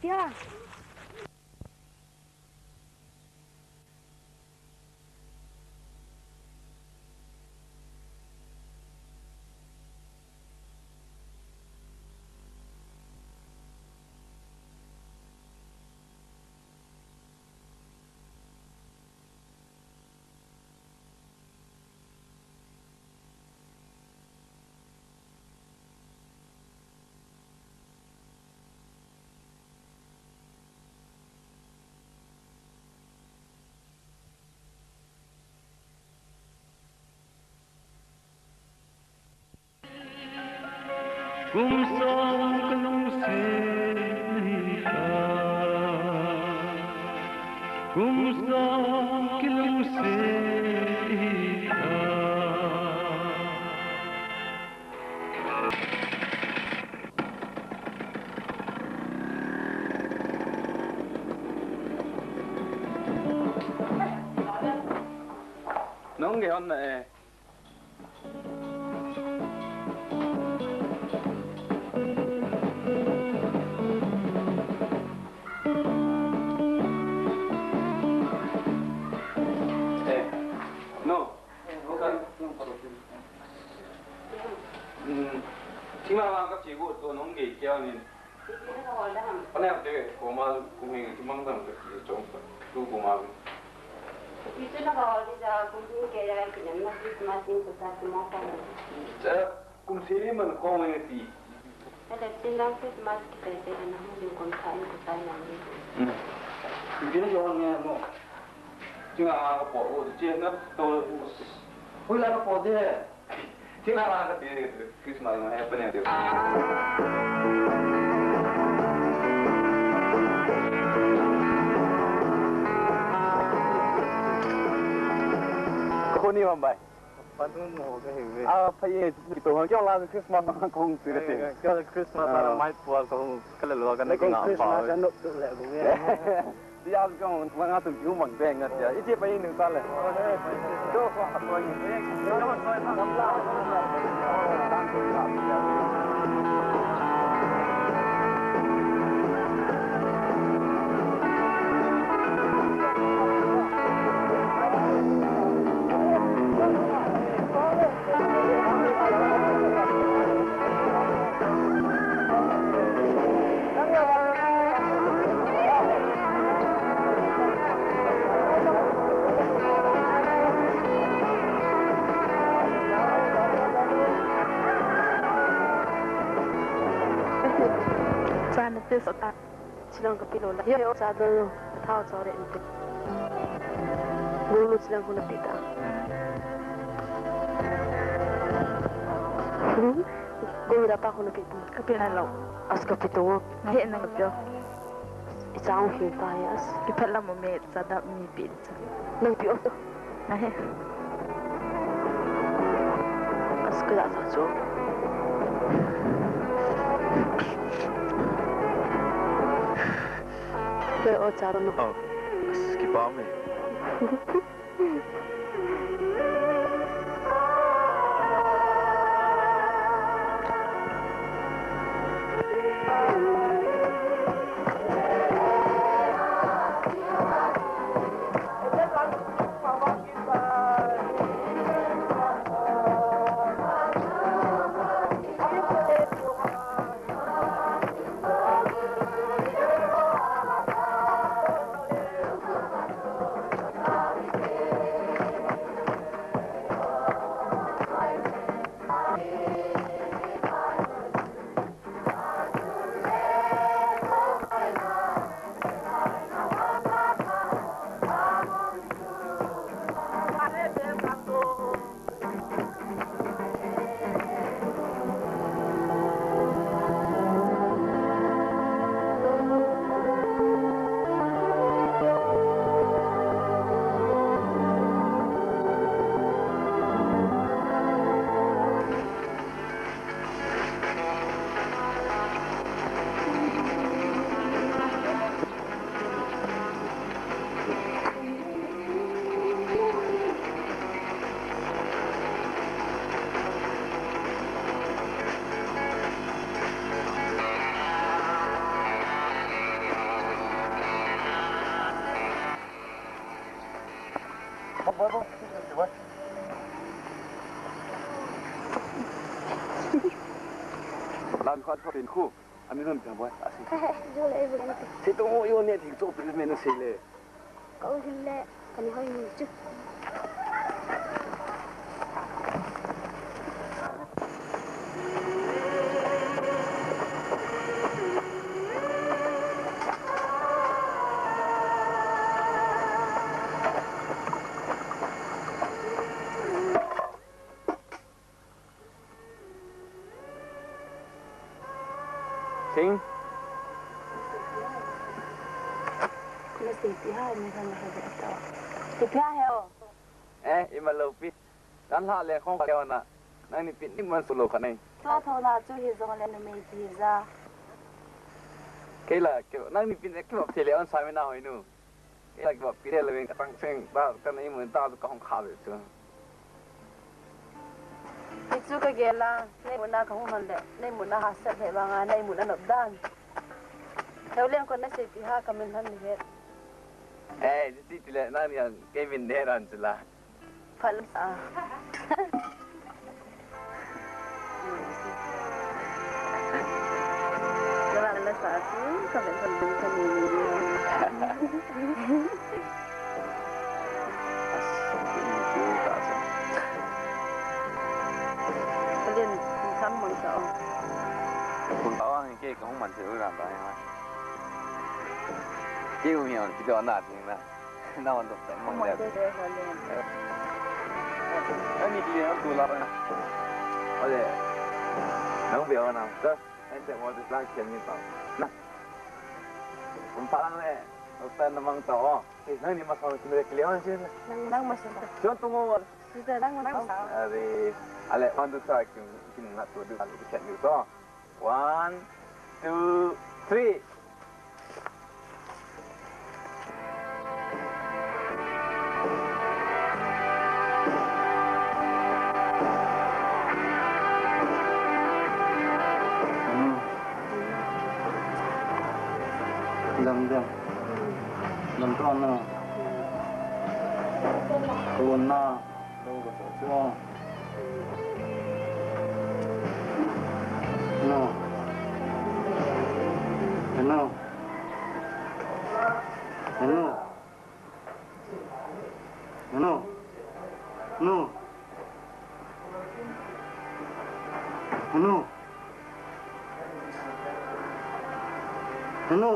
chưa? Kumsang kalong seliha, kumsang kalong seliha. Nóng cái hôm này. Timah kat cikgu tu nong gay kia ni. Mana yang tu koma kuming timang dang tu jom tu koma. Itu nak awal dia kuming kaya kaya nak Christmas ni kita semua kan. Saya kumsiri man koma ni. Ada tindang Christmas kita ada nak mungkin kontak kita ni. Begini jangan ni mo. Jangan aku bawa jangan tu. Hujan aku dia. Tinggal lah kat dia Christmas ni apa ni dia. Kau ni mampai. Patun mau ke hewe. Apa ye kita orang kau lah Christmas orang kong sih deh. Kalau Christmas ada mai puas kau kalau luar kan nak ngapa. Christmas kan nak tu lah gue. Dia kau orang tu jauh mang bengat ya. Itu apa ini nusal le. Tu apa ini? Jangan saya tambah. This otak silang kepilo lah. Ya, saya tu tahu sore itu. Dulu silang guna pita. Gulu dapat guna pita. Kepilan lau. As kapito. Nahi nang kapio. Isang hipa yas. Kipala mo may sadap ni pizza. Nang pio to. Nahi. As kaya sa jo. Oh, cara no. Oh, skipar me. เขาเป็นคู่อันนี้เริ่มจากว่าอาสิ ดูเลยบุญกัน ที่ตรงโยนเนี่ยถึงโจเป็นเมนูสิเลย ก็ถึงแล้วกันนี้เขาอยู่จุด ทิ้ง แล้ว45ไม่ทันแล้วจะต่อ45เหรอ อีมาโลปีด้านหลังเลยของเขาน่ะนั่นนี่เป็นนี่มันสุโลกันนี่ ก็โทรนาจูฮิซงเลนเมจิซา เคล่ะเกี่ยวนั่นนี่เป็นเกี่ยวกับเทเลออนไซม์น่าหอยนูเคล่ะเกี่ยวกับปีเทเลเวนกับตั้งเส้นบ้ากันนี่เหมือนตาตัวของขาเลยจ้ะ ที่จูก็เกล่าในมุนาของมันเลยในมุนาหาเสพบางอันในมุนาหนบด้านเราเลี้ยงคนนั้น45ก็มันทันเหตุ ที่ที่เลยนั่นยังเควินเดรันจุละ พัลสาจะว่าละสาสิก็เป็นคนดึงคนนี้เรียนทำมันก็ คุณป้าว่าเกี่ยวกับของมันจะรู้กันได้ไหมเกี่ยวกับอย่างที่เราหน้าจริงนะน่าวันตกแต่งมันเลยอันนี้เกี่ยวกับตัวเราเนี่ยโอเคน้องเบียร์นะก็ไอ้เจ้าว่าจะสร้างเขียนนี่เปล่านะผมฟังเลยเราเป็นน้ำมันต่อนั่นนี่มาสอนคุณเด็กเลี้ยงใช่ไหม นั่งมาสิ ชวนตัวงู จะนั่งมาสาว อะไรวันดูสักกินนัดตัวดูอะไรเช่นนี้ก็ one two three ลำต้นนะตัวหน้าตัวกระสุนช่วงno no no no no no no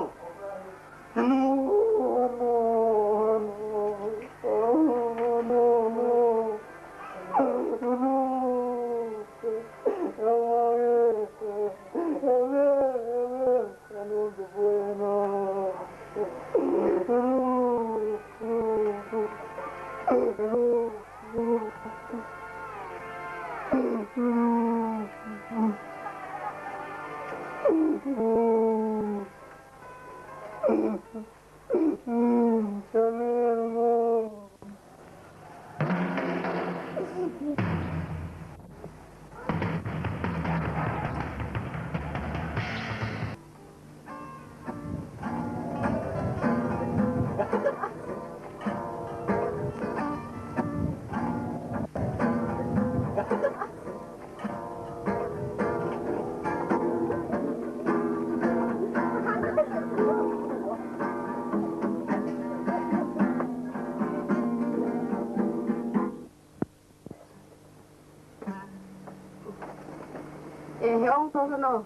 ông tôi nó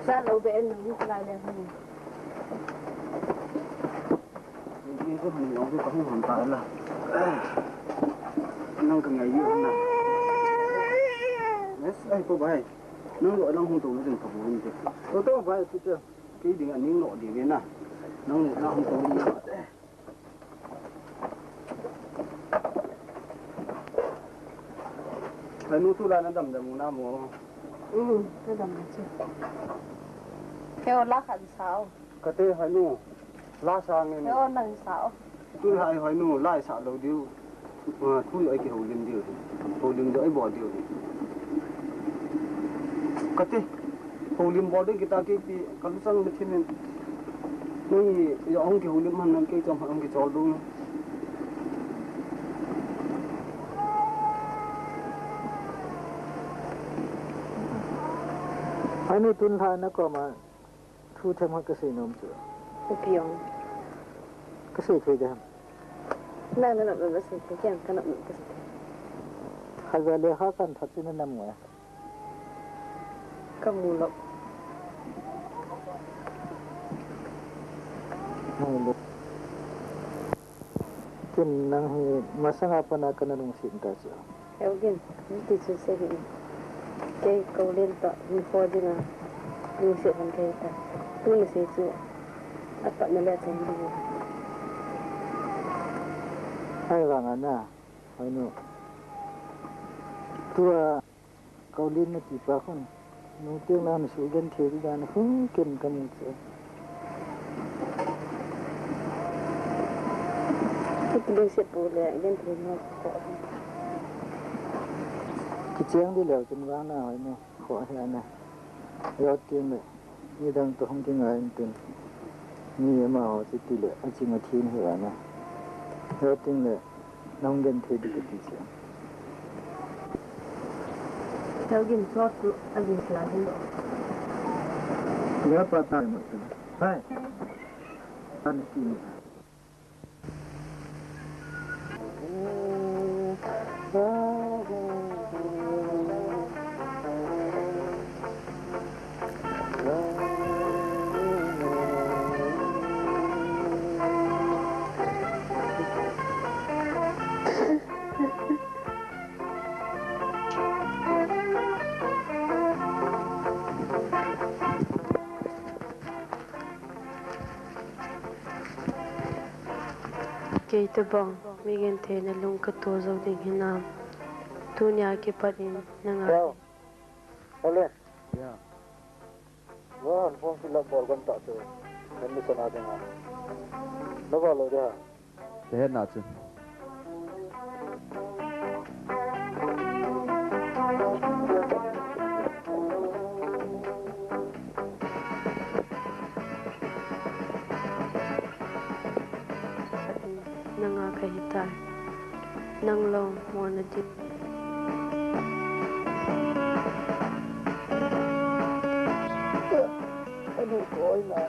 ra lâu về nó lại là mình ini ko ni ông ko không hoàn tại là nó càng ngày nhiều hơn yes ai cô bài nó gọi long hung thủ đừng có buồn gì tôi bài tôi cái điện ảnh những nội điện nè nó hung thủ đi phải nuôi thu lại nó đầm đầm nam mùa cái đầm này chứ theo lá hẳn sao cái tê phải nuôi lá sang này theo nằng sao tôi hay phải nuôi lại xả đầu điêu thui ấy cái hồ lim đỡ bỏ điêu cái tê hồ lim bỏ đấy kita cái kalau sang macam ni noi yang cái hồ lim mana cái trong orang cái chol dulu Ani tun tha na ko ma thu tham ha ka se nom chu pion ka se the da na ba se ke kan kana ka se ha ga le ha kan tha tin na mo ka mu lo kin nang he masanga pana kana nung sin ta chu Eugen ti su se ni ke ko len ta ni fo dina ni se ban ke ta tu ni se chu apa na le chen di hai wa nga na hai no tua kaulin na ti pa khon no te na su gen the ri gan hu ken kam chu tu ni se pu le gen tri no ko ki chiang di le chen wa na hai no kho ha na yo tin le ni dang to hong ting ai tin ni ma ho chi ti le a chi ma thin he wa na yo tin le nong gen the di ti chi Eugen so tu agin la hin ya pa ta mo chu hai an ti ke te bang mi gen the na lung ka to zo ding hinam tu nya ke parin na nga Ole. Ya. Wah, form fill up ball kan tak tu. Kami sana dengar. Lepas lo dah. Sehat nak tu. na nga ka hitar nang long mo na di Aduh, koi nak.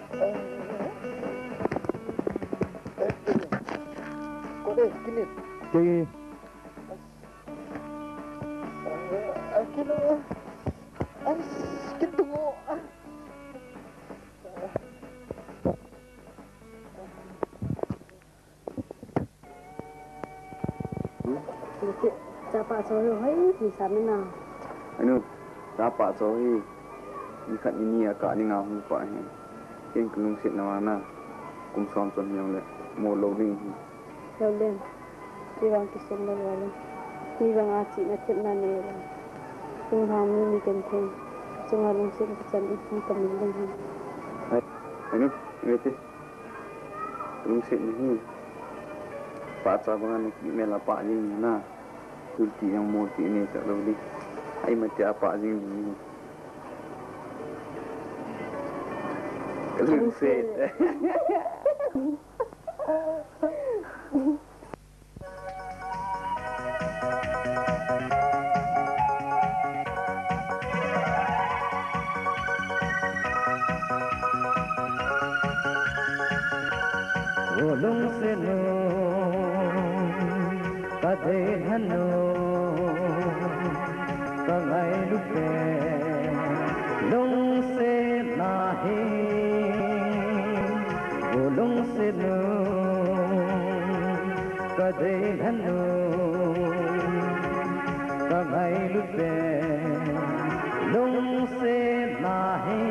Kau deh, kini. Okay. Kini. Kita tunggu. Siapa suruh hai di sana Anu, dapat sorry. Ikat ini akak ni ngau pak ni. Ken kelung sit na mana. Kum som som yang le. Mo loading. Laulen di bang kisim na wala di bang aci na tip na nera kung ham ni kan theng chung halung sin chan ipi kamileng hin Anu, wete. Kelung sit ni. Pak sabangan mela pak ni na. Kulti yang moti ni tak loading. Ai mati apa jing ni. Kelung sit. Golong seno kade dhano kangai lupe long se nahi golong seno kade dhano kangai lupe long se nahi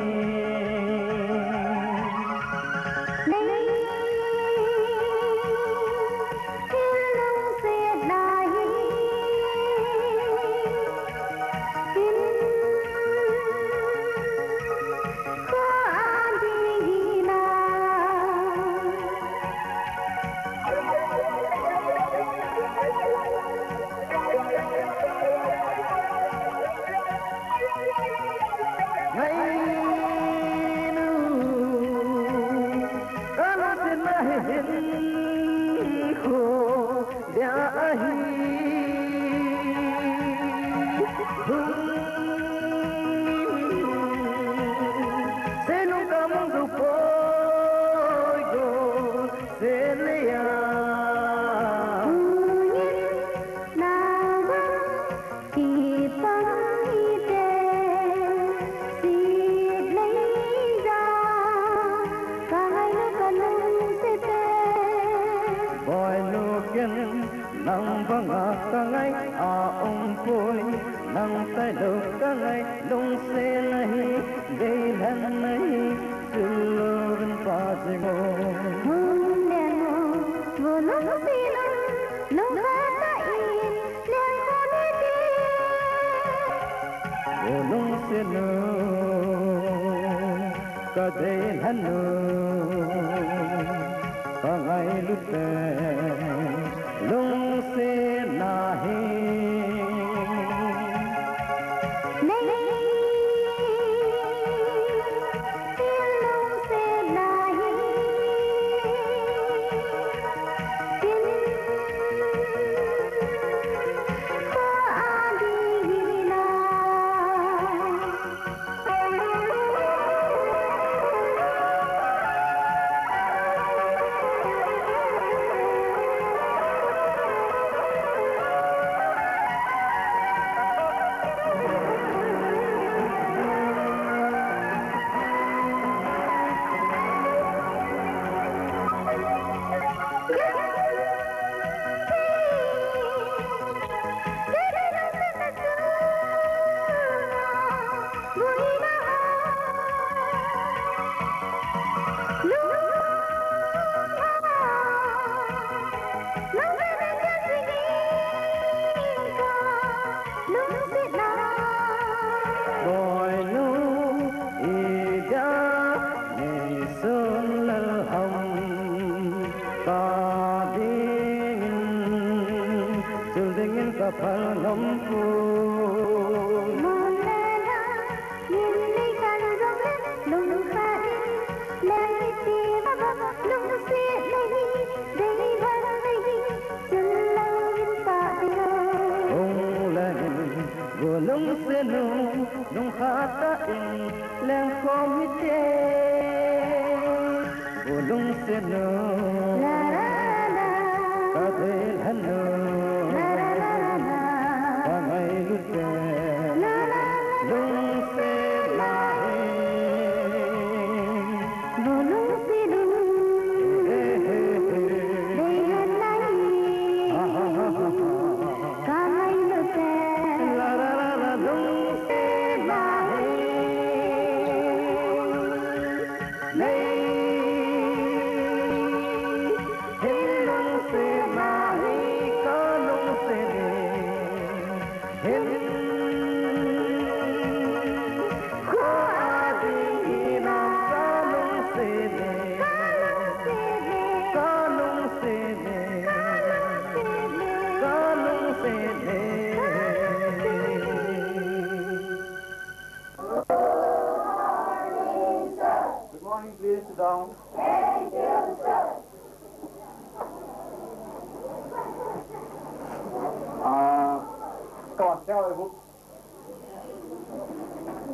lung se nahi deilan nahi chulun pajmo lung se no kadeilan no pangai lutte lung se nahi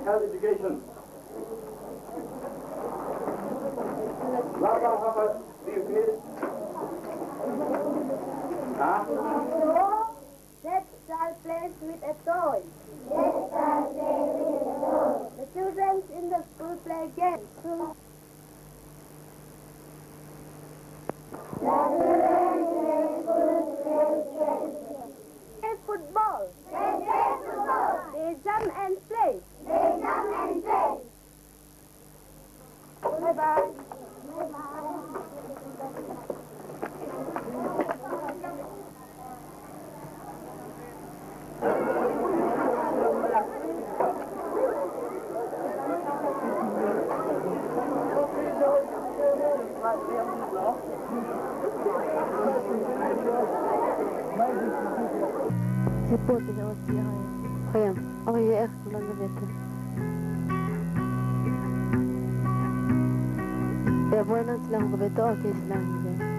Health education. Do you finish? Huh? That child plays with a toy. The children in the school play games. Play football. They jump and play. Bye-bye. C'est beau déjà aussi, rien. Rien, on l'a levé. Ya bueno, silang bebeto, okay, silang hindi.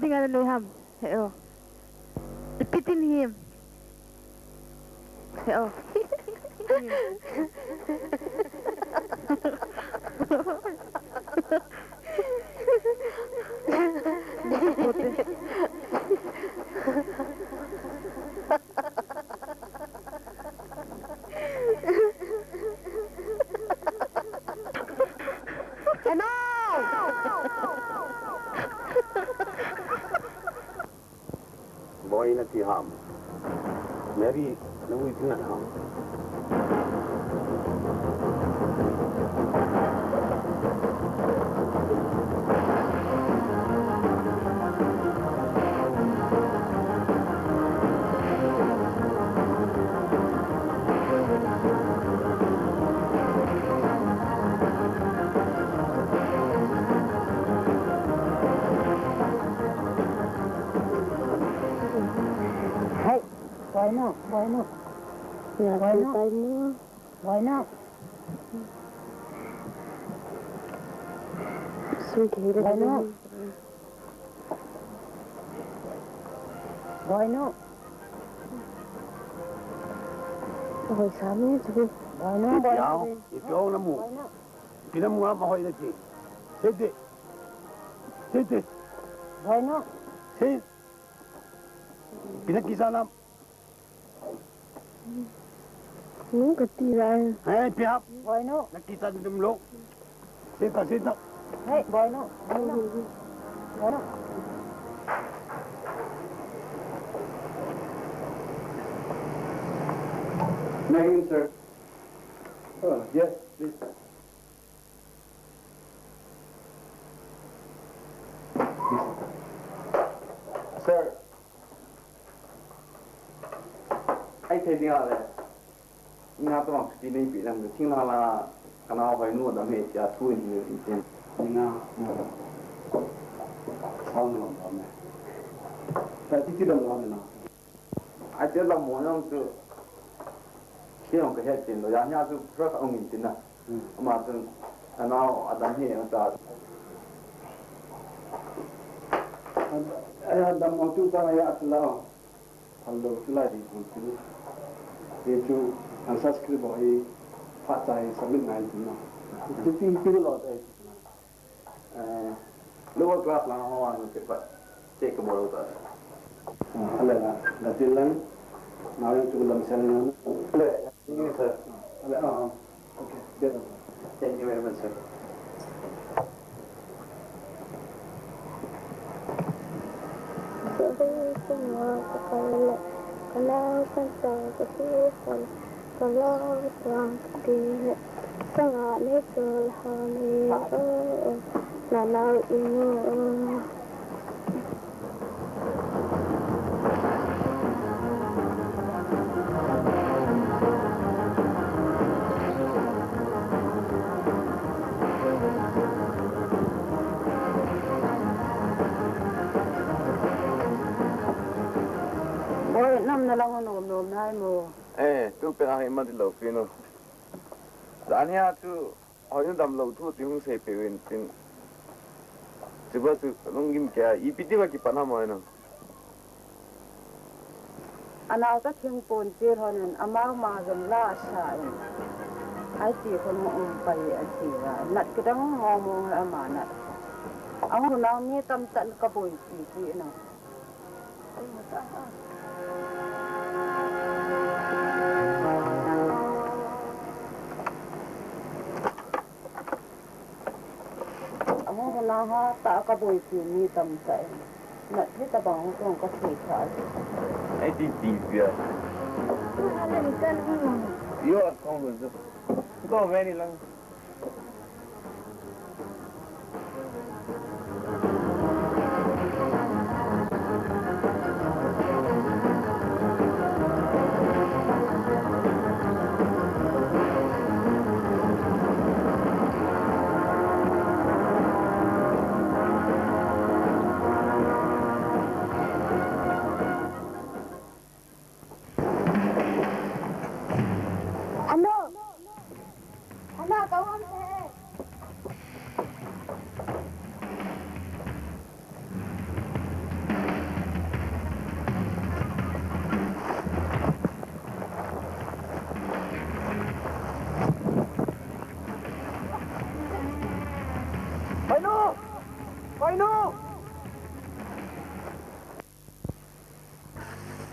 tinggal nu ham. Heo. Ipitin him. Heo. Boy na ti ham. Mary, nawi tinggal ham. Why not? Yeah, why not? Why not? Why not? Why not? Hồi sáng ấy chú. Why not? Why Yao, not? ikaw na mo. Why not? Pinamuha mahoy na ti. Sit. Sit. Why not? Sit. Pinakisa na. Nung katiran. Hey, pihap. Why not? Nakita din dumlo. Sita. Hey, why not? Why not? Why not? Name, sir. Oh, yes, please. Sir. Ai thấy tiếng nào đấy? Nga tôi học chỉ nên bị làm được tiếng nào là cái nào phải nuôi đam mê chỉ thui nhiều ý kiến. Nga, sao nó làm này? Tại chỉ làm làm nào? Ai chỉ làm muốn làm tu, khi ông cái hết tiền rồi, nhà tu rất ông mình tiền à, mà tu anh nào adam hết anh ta. Adam mau tu ta ya atlau, kalau tu lah di tu. Itu Sanskrit boy phát tài sambil naik tu nak. Itu lot eh. Luar kelas lah orang itu cepat cek ke bawah tu. Alah, dah jalan. Naik tu dalam sana. Alah, ini sir. Alah, okay, betul. Thank you very much, sir. Kalau pensar kesulitan, kalau terang dia sangat lekal hami, nalar ini. Năm na lang nôm nai mo. Tu pengen mati lau pino. Dan ya tu, orang dalam lau tu tiung saya pewin tin. Coba tu nunggu kaya, ipiti bagi panah mana? Anak tak tiang pun ciron, amal mazam lah say. Ai ti kon umpai asira. Nak kita ngomong amanat. Ang nang ni tamtan kaboy ti na. Naha tak kaboy ni tamsay. Nak kita bang kong kasihal. Di dia. Ada ikan ini. Yo, kau betul. Kau very lang.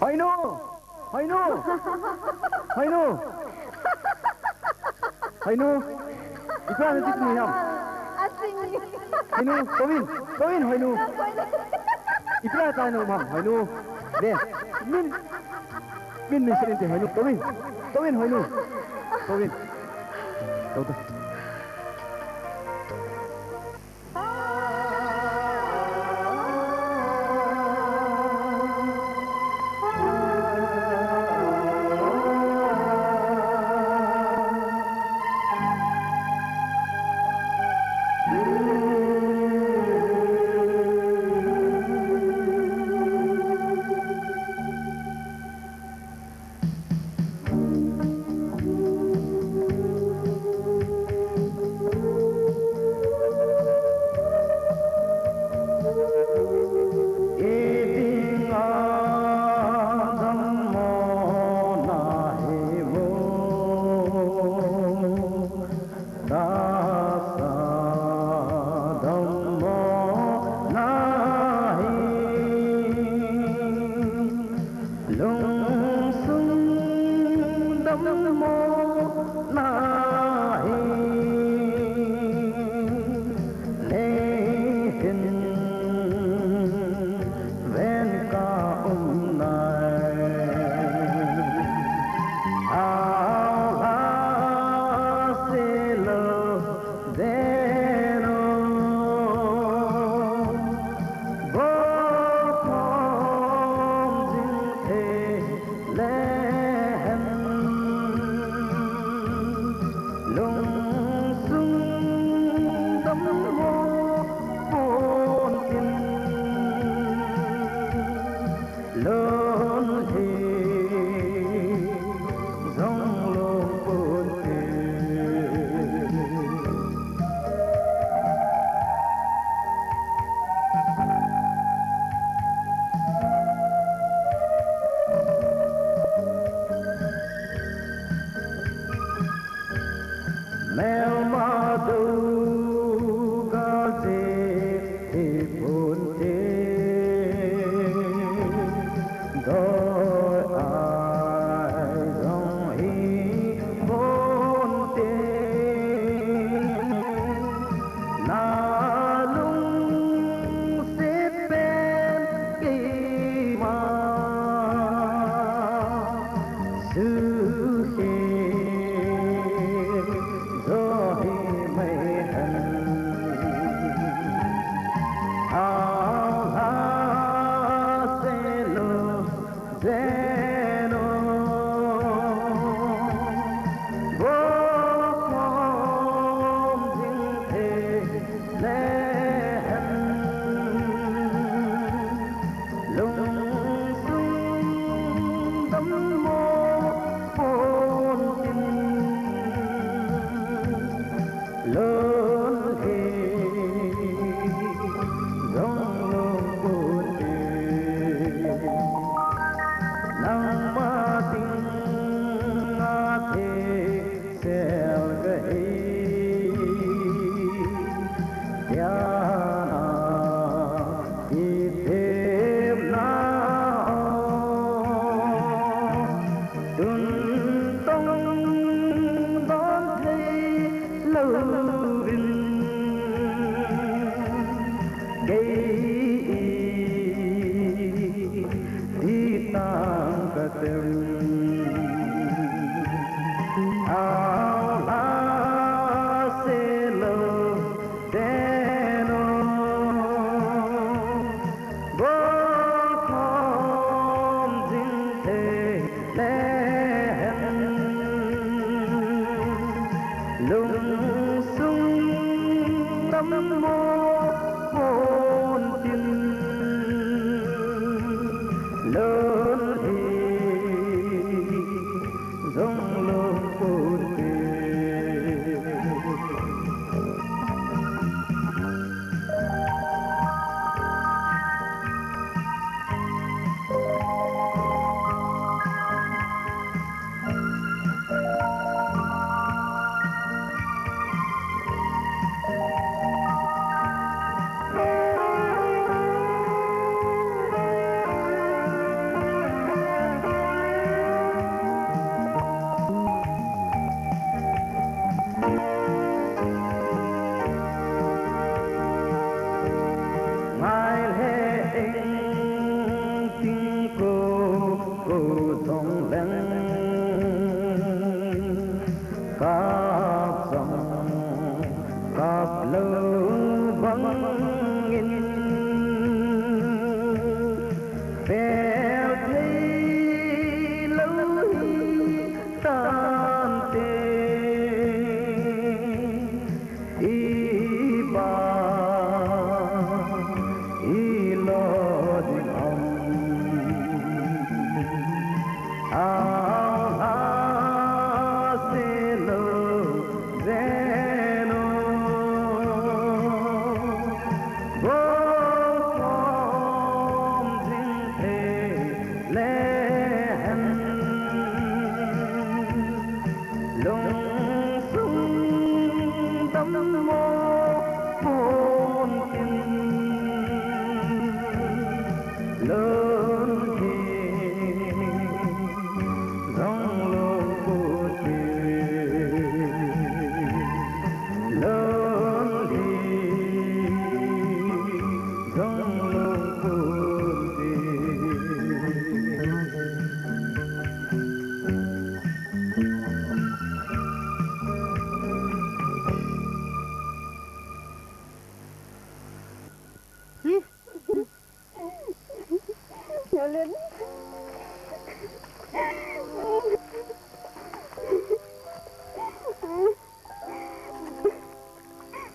Hoinu, Hoinu, Hoinu, Hoinu, ipra nanti tu ham. Hoinu, Tovin, Hoinu. Ipra tayo no ham, Hoinu. De, min sinin te Hoinu, Tovin, Hoinu, Tovin. Toto. cô thong leng cáp dòng cáp lâu vắng in phèo thấy lâu tan tê ba lo ding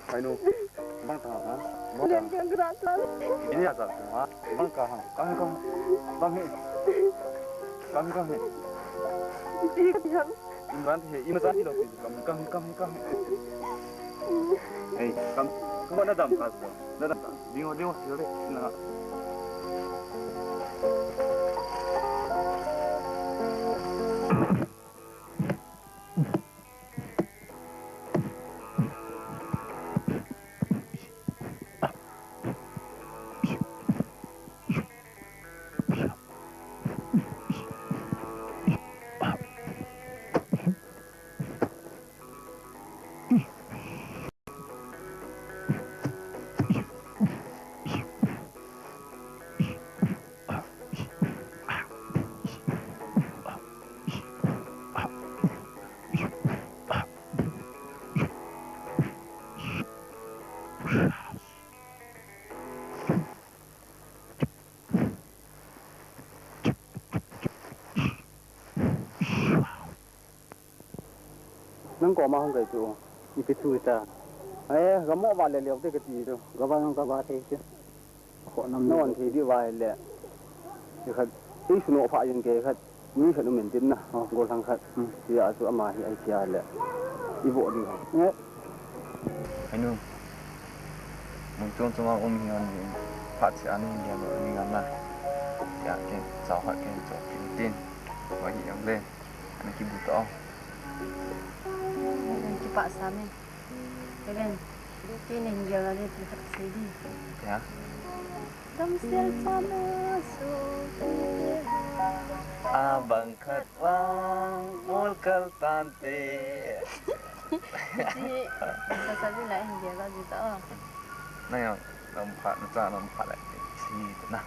Aino, bang tahu kan? Lihat yang gerakan. Ini apa? Bang kahang, bang he, kahang he. Diam. Imran he, imran he loh, kahang. Hey, kamu mana dam kasih? Nadam, dingo sih nah. Nang ko ma hong kai chu I pe chu ta ai ga mo ba le le de ke ti do ga ba nang ga ba the chu ko nam non thi di wa le ki khat ti su no pha yin ke khat ni khat men tin na go thang khat ya chu ama hi ai tia le I bo di ne ai nu mong chong chong om hian ni pha chi an ni lo ni ngam na ya ke sao ha ke cho tin wa hi yang le ani ki bu to Pak Samin, kan? Ini jalan itu sini. Ya. Tamsil sama suci. Abang katwang mulkal tante. Jadi, sasabi lah ini jalan itu. Nah yang nampak lagi sini tu nah.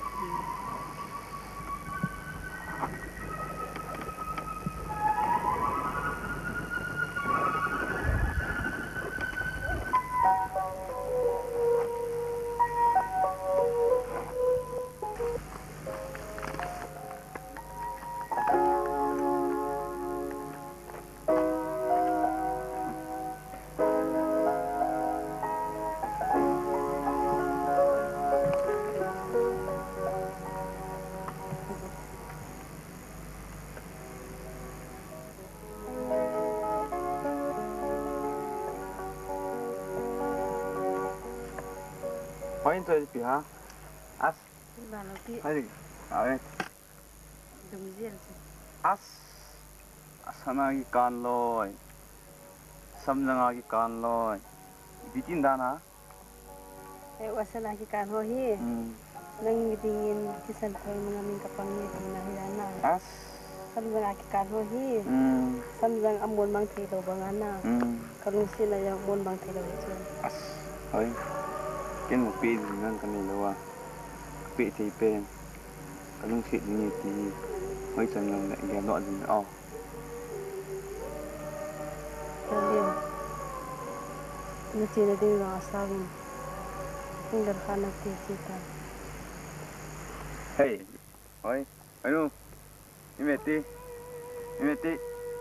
Poin tu pihak as. Mana pi? Hari, awe. Dumzian. As. Asana ki kan loy. Samjanga ki kan loy. Bitin dana. Wasana ki kan hohi. Nang dingin kisan ko mengamin kapangnya di nahilana. As. Samjang ki kan hohi. Samjang amon mang thilo bangana. Kalung sila yang amon mang thilo itu. As. Hoi. Ken mo pi nang kanilo wa. Pi ti pen. Kalung sit ni ti. hơi chân lòng lại ghé đoạn gì nữa. Kalian, nanti ada di asawin, tinggal kana kita. Hey, oi, anu, imeti,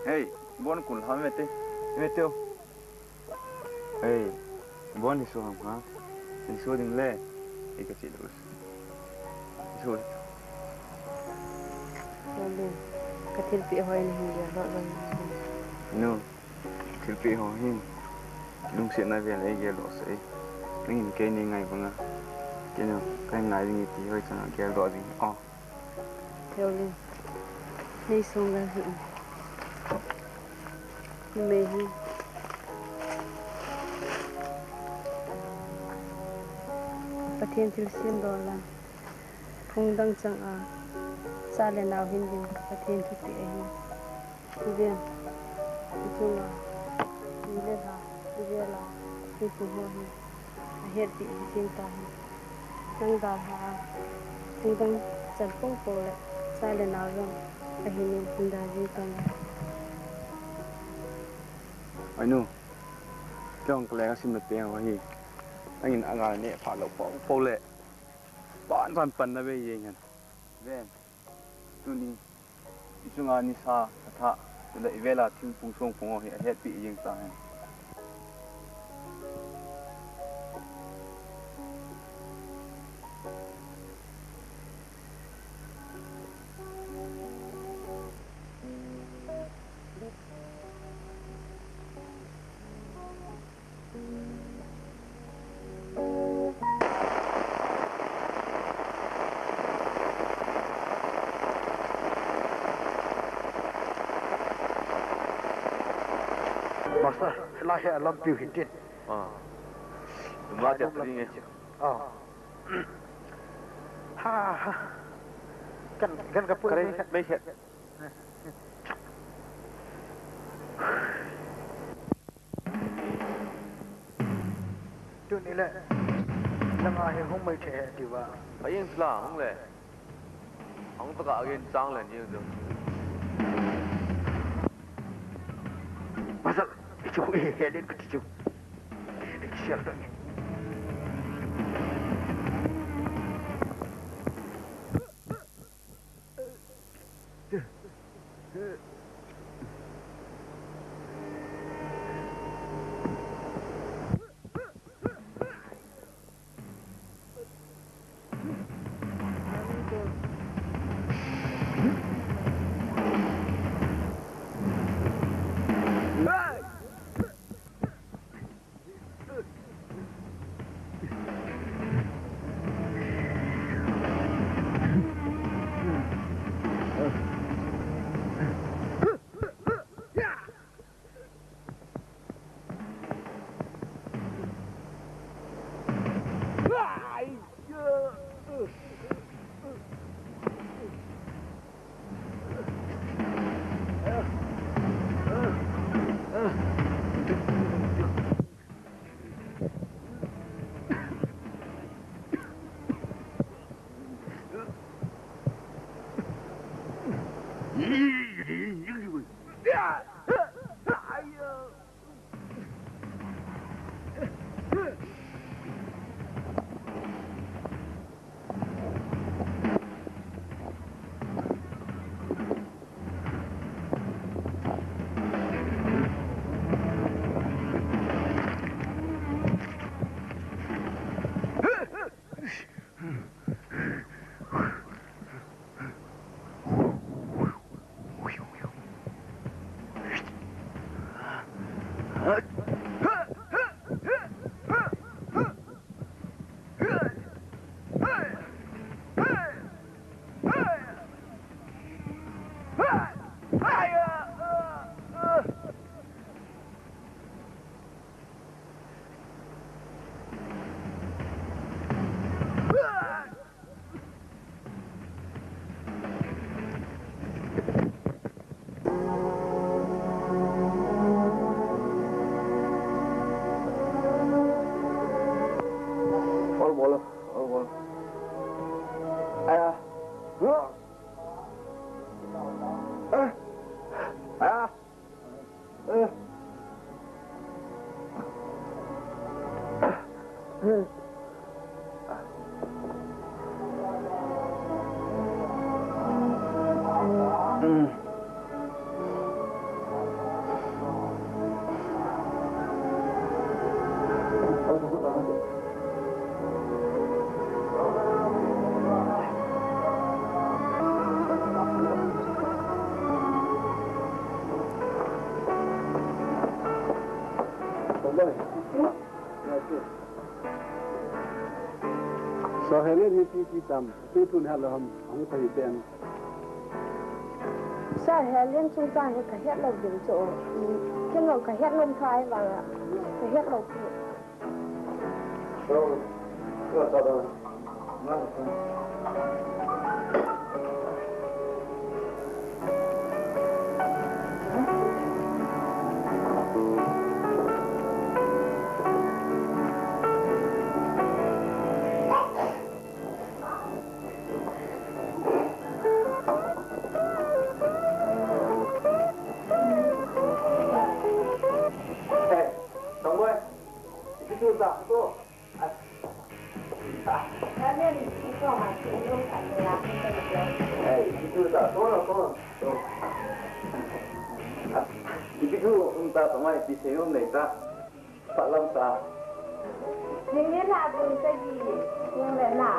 hey, bon kul ha imeti, hey, bon di suam ha, di suam le, ikat cilus, suam. Kalian, katil pi hoy ni hindia, lor. No, tilpi ho hin, lung siat na vel ai gel los ai, lingin kai ni ngai banga, kena kai ngai ni ti hoy chana gel do ding. Kalian, ni songan hi, ni mehi. Patien tilsian dolan, phungdang chang a, sale naw hindin patien tuti ai. Tubian. Itulah, ini lah, dia lah, itu hobi, akhir di cinta, nang dah, tentang campur pole, saya nawang, akhirnya pindah cinta. Anu, kau kelihatan sim lepas wahi, angin agar ni falau pole, ban pan nabe yengan, ben, tu ni, isungan ni sa, kata. Là về là thiên phú sông phong hoa hết bị riêng ta. Masa lahir alam piu hitin. Rumah tiap hari ni. Ha. Kan kapur. Keren, baik. Tu ni lah. Lama hari hong mai ceh tiba. Ayang selah, hong le. Hong tak agak sang le ni tu. Masa itu hedin kecil. Siapa ni? boy. So hele ni ti tam. Ti tun halo ham thai ten. Sa Helen chung ta ni ka het lo ding cho. Ken lo ka het lom thai wa ka het lo. So, ko ta da. Ni la bun sa gi. Yung le na.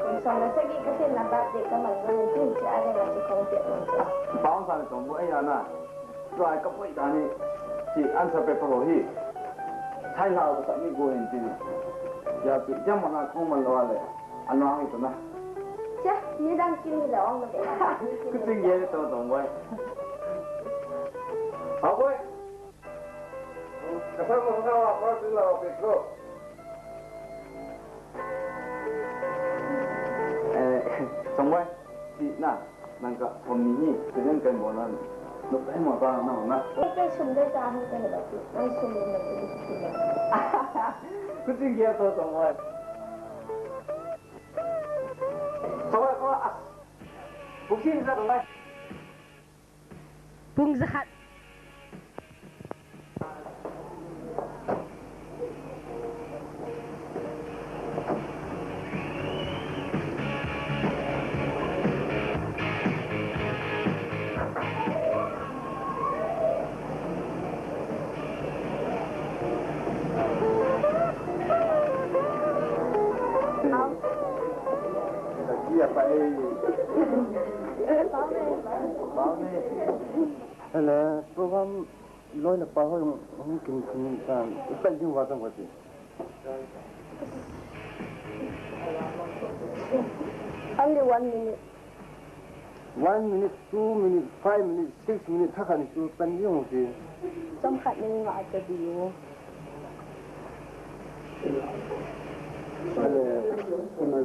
Kung sa na sa gi kasi na ba de ka man ngun tin cha ale la chi kong tiet ngun cha. Bang sa tong bo ai na. Rai ka poi da ni chi an sa pe pro hi. Thai lao sa mi go en ti. Ya pi jam ma khong man lo le. An wa hi to na. Cha, ni dang kin ni lo ma de. Ku ting ye to tong bo. Hao boy. Ka sa mo nga wa pro ti la pe pro. Tong boy. Ti na. Nang ka thom ni ni. Ti nen kan bo na. Lúc đấy mà ba nào nè. Cái sum đấy ra không cái đó. Cái sum này mình đi đi. Cứ chuyện kia thôi xong rồi. Thôi có Bung xin ra rồi. Bung zakat. Là program lối là bao nhiêu không kinh kinh sao tất nhiên vào trong cái gì Only 1 minute. 1 minute 2 minute 5 minute 6 minute thắc hành chú tất nhiên một gì Trong khát nên ngại cho điều. là cái này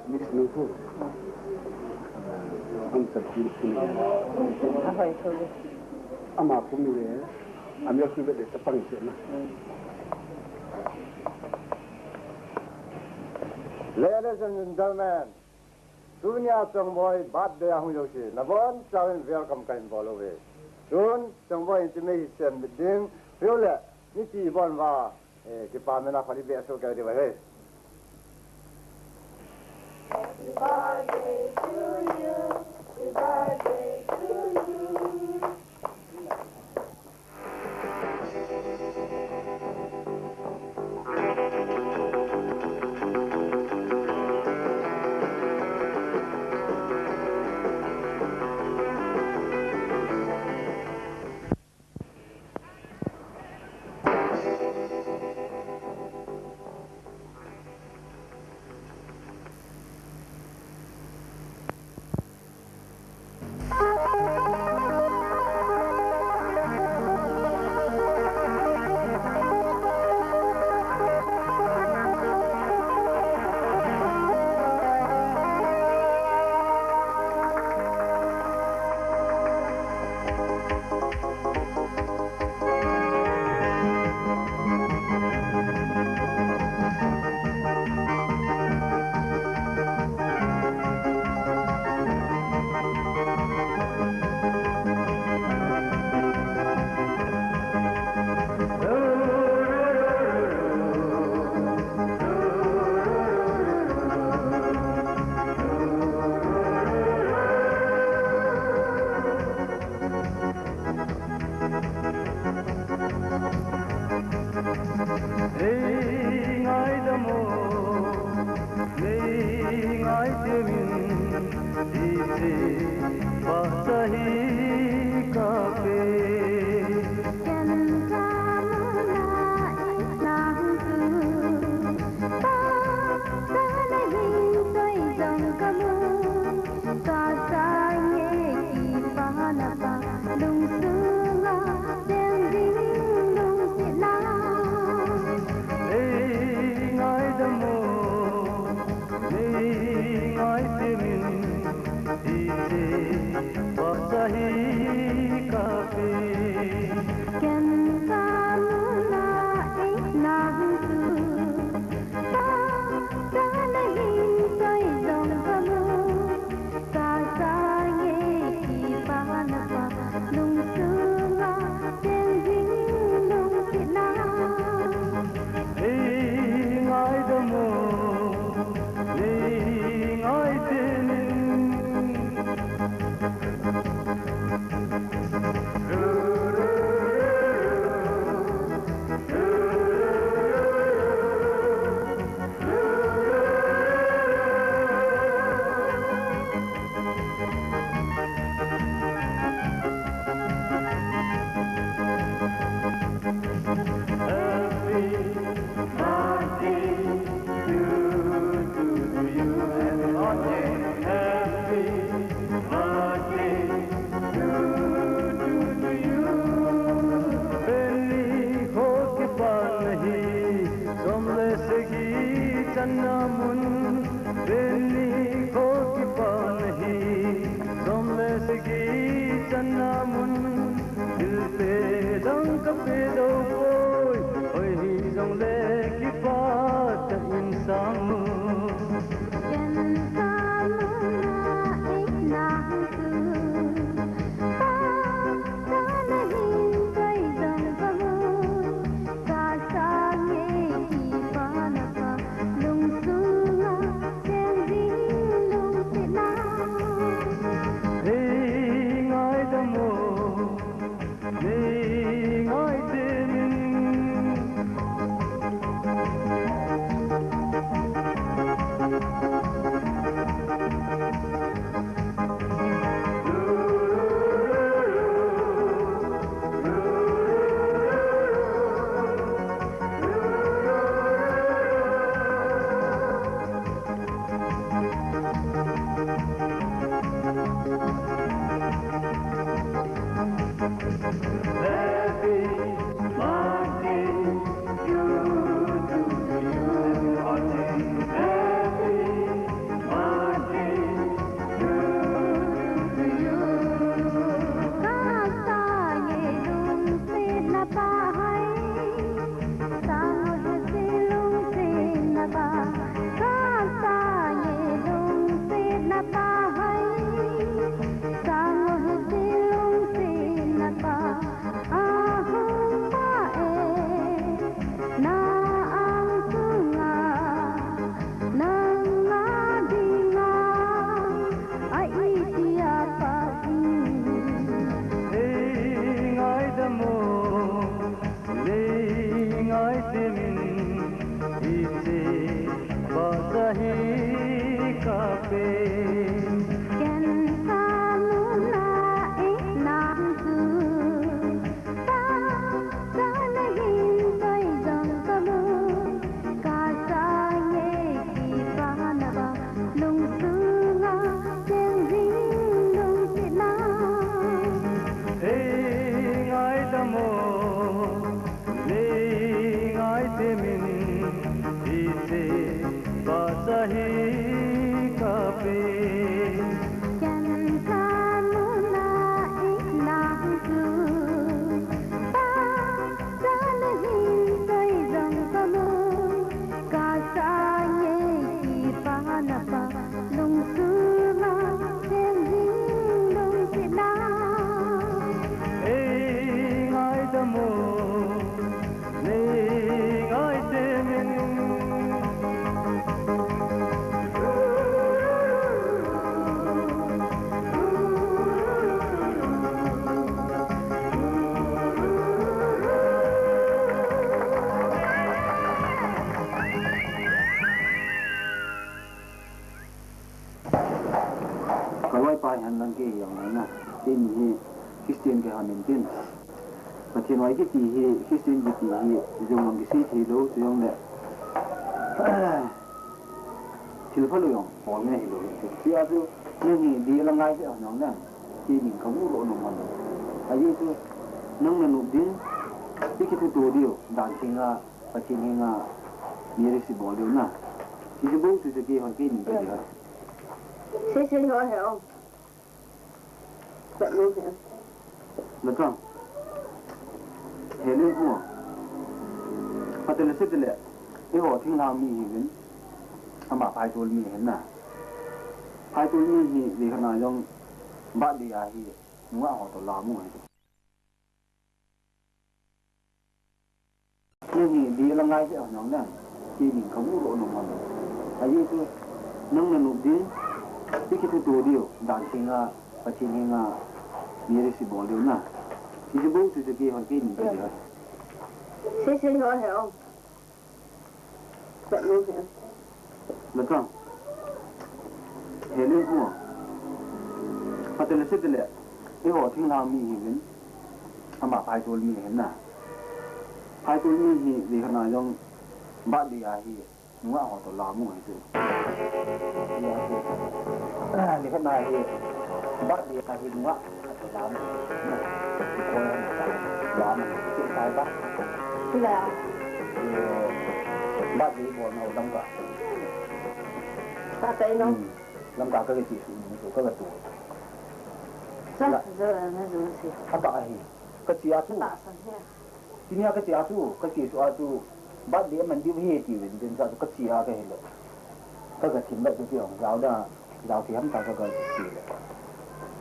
mix nước thôi không sạch gì Ahoy thôi. ama cũng như thế anh nhớ khi về để tập bằng chuyện này Ladies and gentlemen, dunia trong boy birthday ang yosi. Nabon chawin welcome kain bolowe. Dun trong boy intimate sem ding fiole ni ti bon wa ke pa mena khali be so ka de wa he. Happy birthday to you. Happy birthday to you. hi Christian ke hanin tin pathian wai ki ti hi Christian ki ti hi jong ki si thi lo su yong le til pha lo yong ho ne hi lo ti a su ne hi di la ngai se nong na ki ni ka mu lo no ma a yi su nong na nu din ti ki tu do dio dan singa pathian hi nga ni re si bo lo na ti ju bo tu se ki ho ki ni ka di Sẽ hỏi hiểu không? Bạn luôn hiểu. Là con. Thế nên của. Và tên là xếp tên lệ. Cái họ thiên nào mi hình. Mà phải tôi mi hình nà. Phải tôi mi hình vì khả năng trong bạn đi ai hi. Đúng không? Họ tôi làm mua hết. Nhưng thì đi là ngay sẽ ở nhóm này. Khi mình không có độ nồng hồn. Tại vì tôi nâng là nụ tiếng. Cái tu tu dio dan singa pathin hinga ni si bol dio na ti ju bo tu se ki hon ki ni ka dia Sẽ hỏi hiểu không? Bạn luôn hiểu. la ka he le ko pa te le se te le e ho thing la mi hi bin ama pai tu mi hen na pai tu mi hi li khana yong ba di a hi ngwa ho to la mu hai tu li khana hi ba di a hi ngwa to la mu ko la mu ti sai ba Thế là ba di bo no dam ka ta thấy nó lam ka ka ke ti su ka ka tu rất giờ là nó dùng gì? a ba hi ka ti a su Tạ sao thế? ti nya ka ti a su ka ti su a tu ba di man di he ti wen den sa ka ti a ka he le ka ka tim ba tu ti ong rao da rao ti ham ta ka ka ti le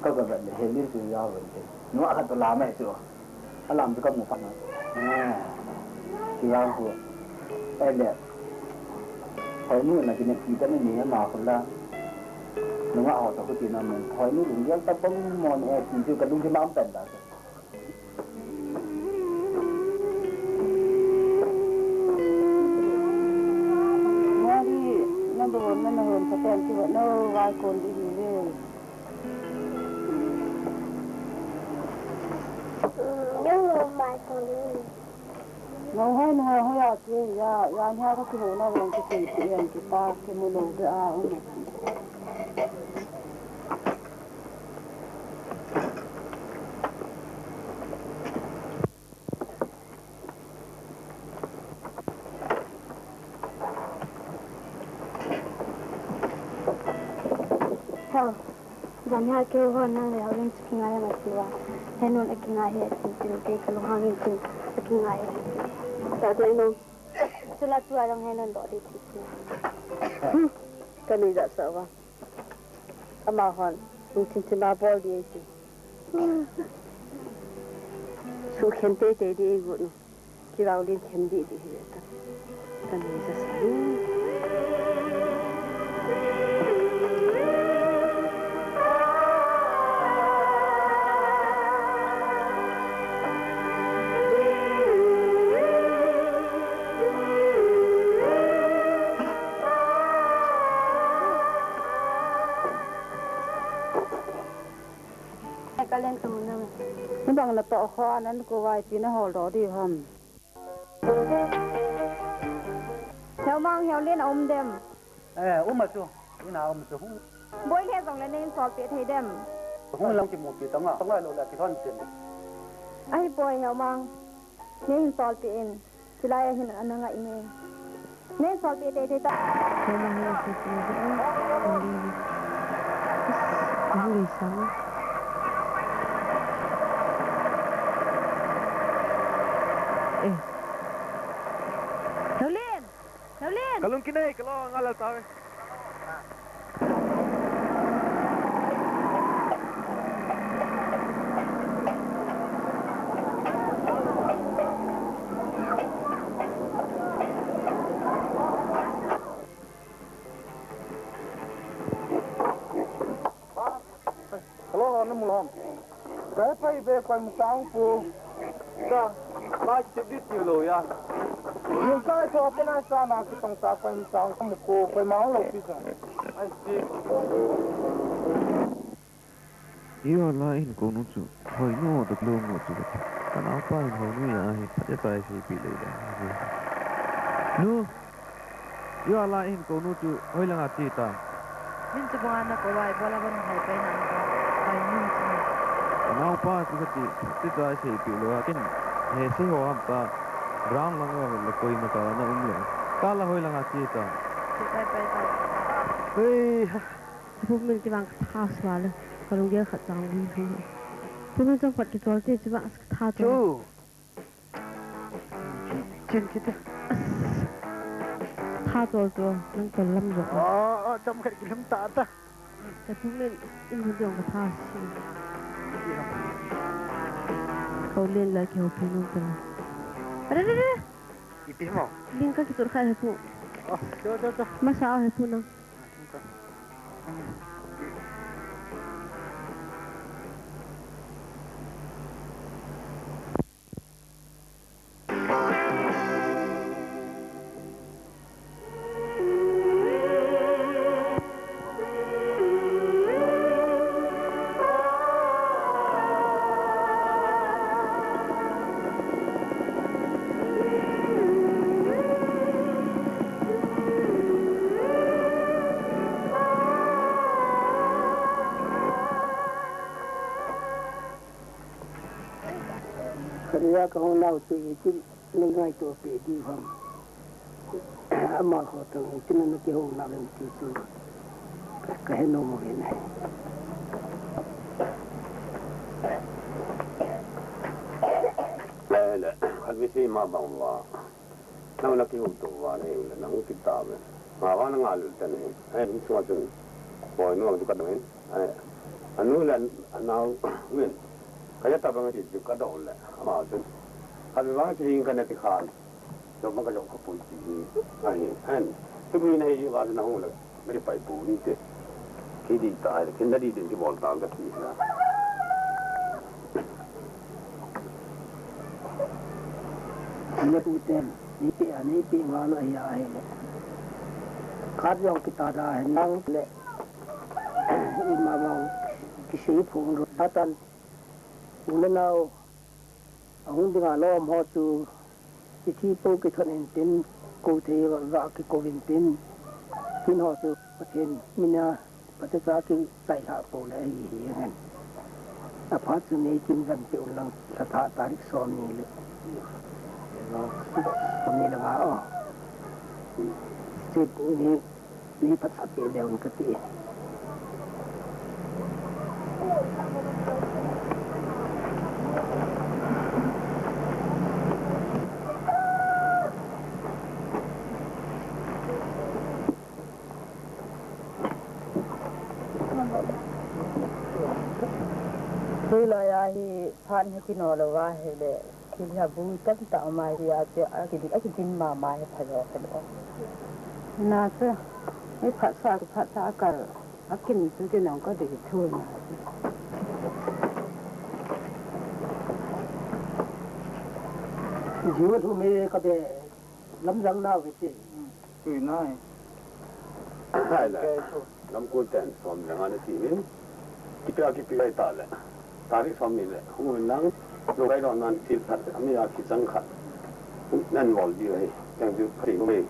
ka ka ba le he li su ya wen den no a ka to la mai su a lam tu ka mu fa na ti ya hu ai le hỏi nu là cái này chỉ có nên nhớ mà còn là nếu mà họ có tiền là mình hỏi nu đúng nhất tập bông mòn e chỉ chưa cần đúng cái máu tận đó Nghe đi, nó buồn nó hồn phải tiền chứ nó vai cồn đi gì về. Nhưng mà mai còn đi. Nó hơi ở chứ, ya theo cái hồ nó làm cái tiền cái ta cái mua đồ cái ông này. Hell, dan ya kêu hơn năng là lên kinh ngài mà xíu à. Hèn luôn kinh ngài hết, tin cái cái hàng in tin kinh ngài. Tại thế nó Chứ là tôi đang hèn luôn đó đi thì. cái này đã sợ quá. Mà hòn, mình xin ba bol đi chứ. Su khen tê đi gọn. Chỉ vào lên khen đi hết. Cái này đã sợ. Cái lên tụi nó. Nó bằng là tọ kho nó có vài tí nó hồ đó đi hầm. Theo mang theo lên ôm đêm. mà chu cái nào mà chu không Bôi theo dòng lên nên sọt tiệt hay đêm. không làm chỉ một chỉ tống lại là cái thon tiền Ai bôi theo mang. Nên sọt tiệt. Chỉ là hình ảnh nó ngại mê. Nên sọt tiệt thì ta. Theo mang theo tiệt thì dễ. Còn đi sống. Nào lên! Kalung kinay, kalung ngalal tao. Hello, nó mù lòm. Bé phải về quay một sáng phụ. Đó, ba chụp đi chiều rồi à. Yung sa ito, pinasa na kitang sa quay một sáng sa mukho, quay máu lâu pisa. Ay, Iyo lain ko nutsu, hoi no tak lo nutsu kat. Kan apa yang hoi no ya he, pada pai si pilih dah. No, iyo lain ko nutsu, hoi lang atita. Min sa mga anak ko, wala ba nang haipay na ang ay nun sa Kan apa si kati, pada pai si pilih. Akin, he si ho amta, ram lang ako lakoi mata na umlo. Kala hoi lang atita. si Pai. Hei, Aku mungkin cuma khas wala, kalau dia khas jangwi tu. Tu macam pada jual dia cuma khas tu. Chú Trên kita Khas tu, nang kelam tu. Trong cái lắm tạ ta Tapi mungkin ini dia orang khas. Kau lihat lagi kau punya tu. Ada. Ipis mo Lingkar kita khas tu. Cho Masalah tu nang. Kaya kau lau tu itu lengai tu pedi fam. Amal kau tu itu nak kau nak lagi tu. Kaheno mo ini. لا خلبسي ما بالله لو نكيه الطوالي ولا نهو كتاب ما وانا قال التنين اي مسوا جن بوي نو تقدمين انو لا ناو من كيا تابع في تقدم ولا ما جن هذا ما تجين كنا تخال لو ما كجو كبوي تي اي ان تبين هي يقال نهو لا مري باي بوني تي كيدي تاي كندي دي بول تاع كتي Ia tu ten, ni pi ngalo ia ele. Kadang kita dah nang le. Ima mau kisi pun rotatan. Ulenau, ahun dengan lom hotu. Kisi pun kita nentin kau tiada lagi kau nentin. Fin hotu paten mina paten lagi saya hak boleh hiangan. Apa tu ni tinggal di ulang satu tarik suami le. Kami dah tahu. Sip ini pasal dia orang ketiak. Sila ya hi pan hi kinola wa hi le. Kita bui kan tak mai dia aku tin mama he phayo phayo na se ni phasa ka akin tu ke nang ka de thu na Jiwa tu me ka de lam rang na we ti Tùy nói hai là năm cuối tuần xóm nhà anh chị mình cái cái ta là ta đi xóm mình là không có nắng lúc ấy đó nên xịt thật anh ấy xịt trắng khát nên vào đi rồi chẳng chịu phải về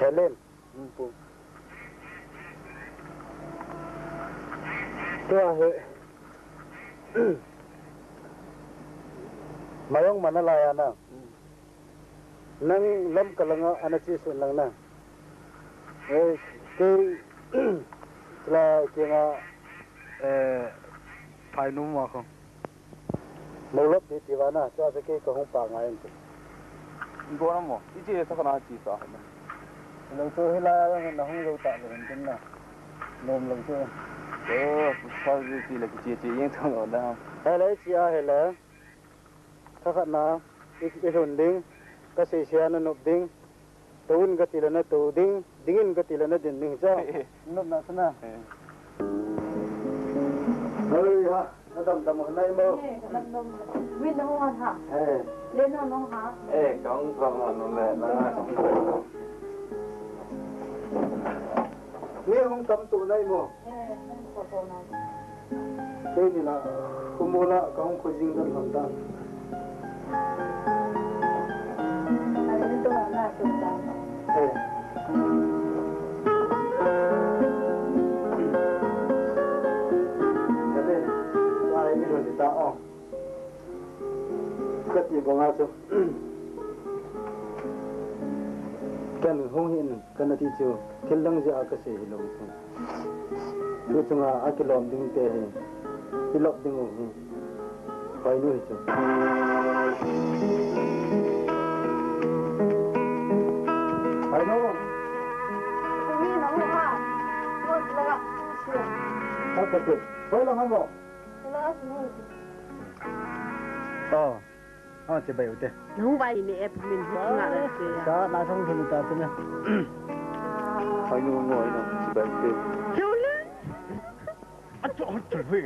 Helen, tua he, mayong manalaya na, nang lam kalanga anachisun lang na, kay sila kaya painum ako, mulot di tiwana, so sa kay kahong pangayon ko. Igo na mo, iti sa kana chisa. Lang so hila na hong lo ta lên tin na nom lang so sao gì là cái chị yên thong ở đâu hay lấy chia hay là các na ít hồn đinh cái xe xe nó nộp đinh tuôn cái tiền nó tu đinh đingin cái tiền nó đinh đinh sao nộp na sana ơi ha nó đâm đâm hôm nay mơ Win nó ngon hả? Lên nó ngon hả? Con còn là nghe không tâm tụ này mồ cái gì là không mua là không có gì rất làm ta cái này ai biết được ta không cái gì cũng ngáo chứ cái này không hiện cái này thì chưa cái lăng giờ cái gì lông chứ lúc chúng ta cái lồng đinh tê cái lồng đinh ngủ phải nuôi chứ phải nuôi Umi nó ngon hả? Ngon lắm. sao cái gì phải làm không chỉ bảy thế Không phải ni ép mình không ngại là gì à? sao nói xong thì người ta thế này phải nuôi ngồi nó chỉ bảy tiền Hiểu lên. Trời ơi,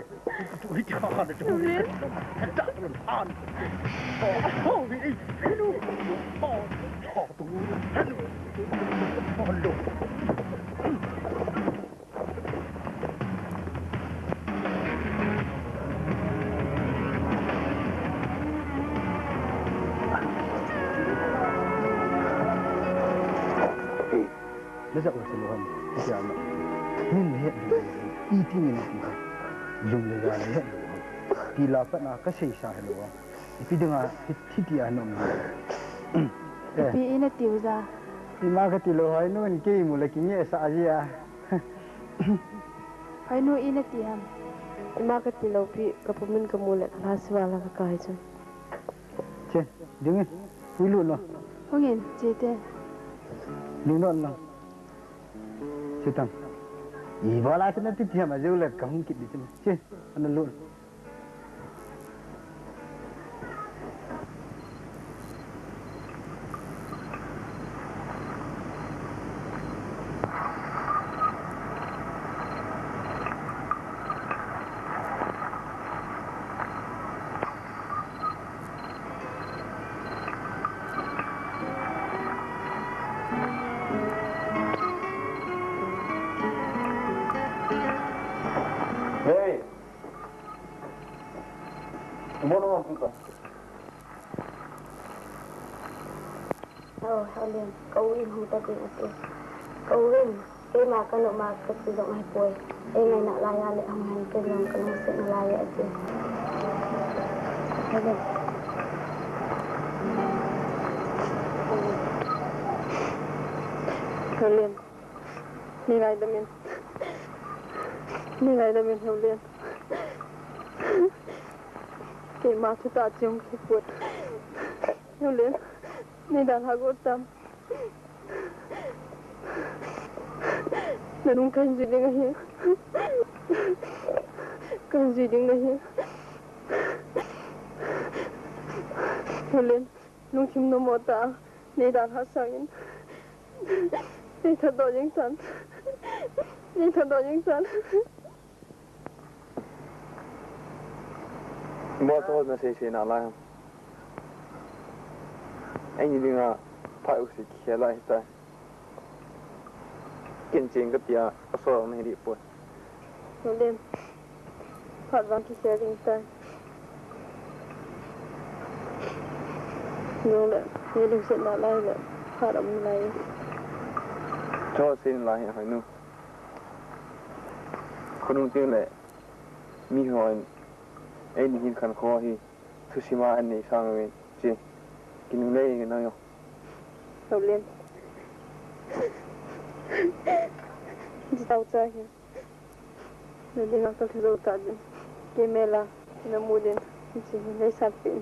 tôi chả được tôi biết, chắc là than. Thôi đi, cái nó, tôi, nó giọng là sự hồn cái gì mà nên hiện y thi mình dùng để ra hiện thì là phải là cái gì sai rồi thì đừng à thì thì anh nói Pi ina tiêu ra. thì mà cái tiêu hỏi nó mình kia một là cái nhẹ sao gì à Phải nuôi ina tiam. Ima ka tilaw pi kapumin ka mula kaswala ka kahit sa. chứ đừng vui luôn rồi Không nhìn chị tê. đừng nói là chứ tăng Ibalah kena titiam aja ulat kamu kit di sini. Cih, anu lur. Hei, mau ngomong apa? Oh, Helen, kau ini không ta tiền ở kau ini, cái mà cái nụ mà cái sử dụng hai buổi, cái ngày nọ lại lại không hành cái lòng sẽ lại ở trên. Helen, Helen, nilai demi Helen. Cái mà chúng ta chung cái buổi, Helen. Ni dah lagu tam. Nanung kan jadi ngahir. Kan jadi ngahir. Helen, nung kim no mota. Ni dah hasangin. Ni thật đó những san. Ni thật đó những san. Mua thôi mà xí nào lại. Anh đi ngà phải uống kia lại ta. Kinh chiến cái tia ở sau này đi bồi. Helen, phát văn kia những san. Nhưng lại, như đừng chuyện nào lại lại phát âm này. Cho xin lại hỏi nu. Con ông tiếng lệ mi hỏi anh đi khăn khó thì Tsushima anh này sang rồi chị. Kinh lấy cái nào không? Hậu Liên. Đi tàu chơi kìa. Nên đi ngọc tàu thì đâu tạt đi. Cái mẹ là nó mua đến chỉ lấy sạp tiền.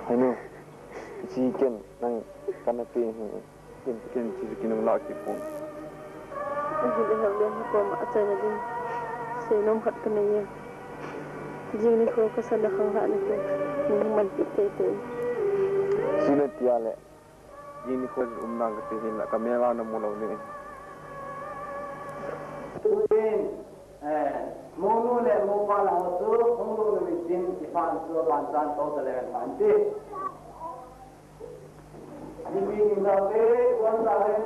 Hay nu. Chị kinh năng cana tiền kinh chị kinh lao kịp phụ. Anh đi Hậu Liên có mà chơi là đi. Sẽ nông khát cái này. Jing ni ko kasal na kang hanin ko. Nung malpit ito. Sino tiyale? Jing ni ko umnang katihin la kami lang na mulaw ni. Tuin, mulu le mukha lang ito, mulu le mitin ifan so bansan to sa level panti. Dibing nabe, wansahin.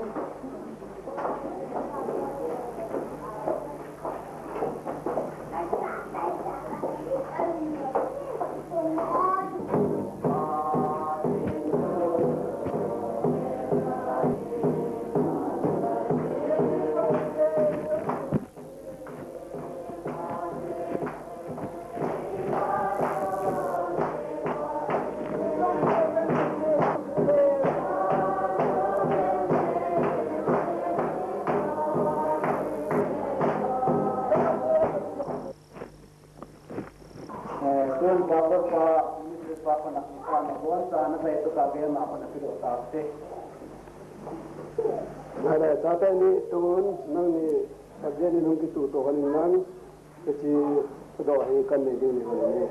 Tuan bapa ini bapa nak ikan buat sana saya tu kagak nak nak pilih tak. Ada kata ni tuan nang ni kerja ni nung kita tu kan nang kecil sudah ikan ni ni ni.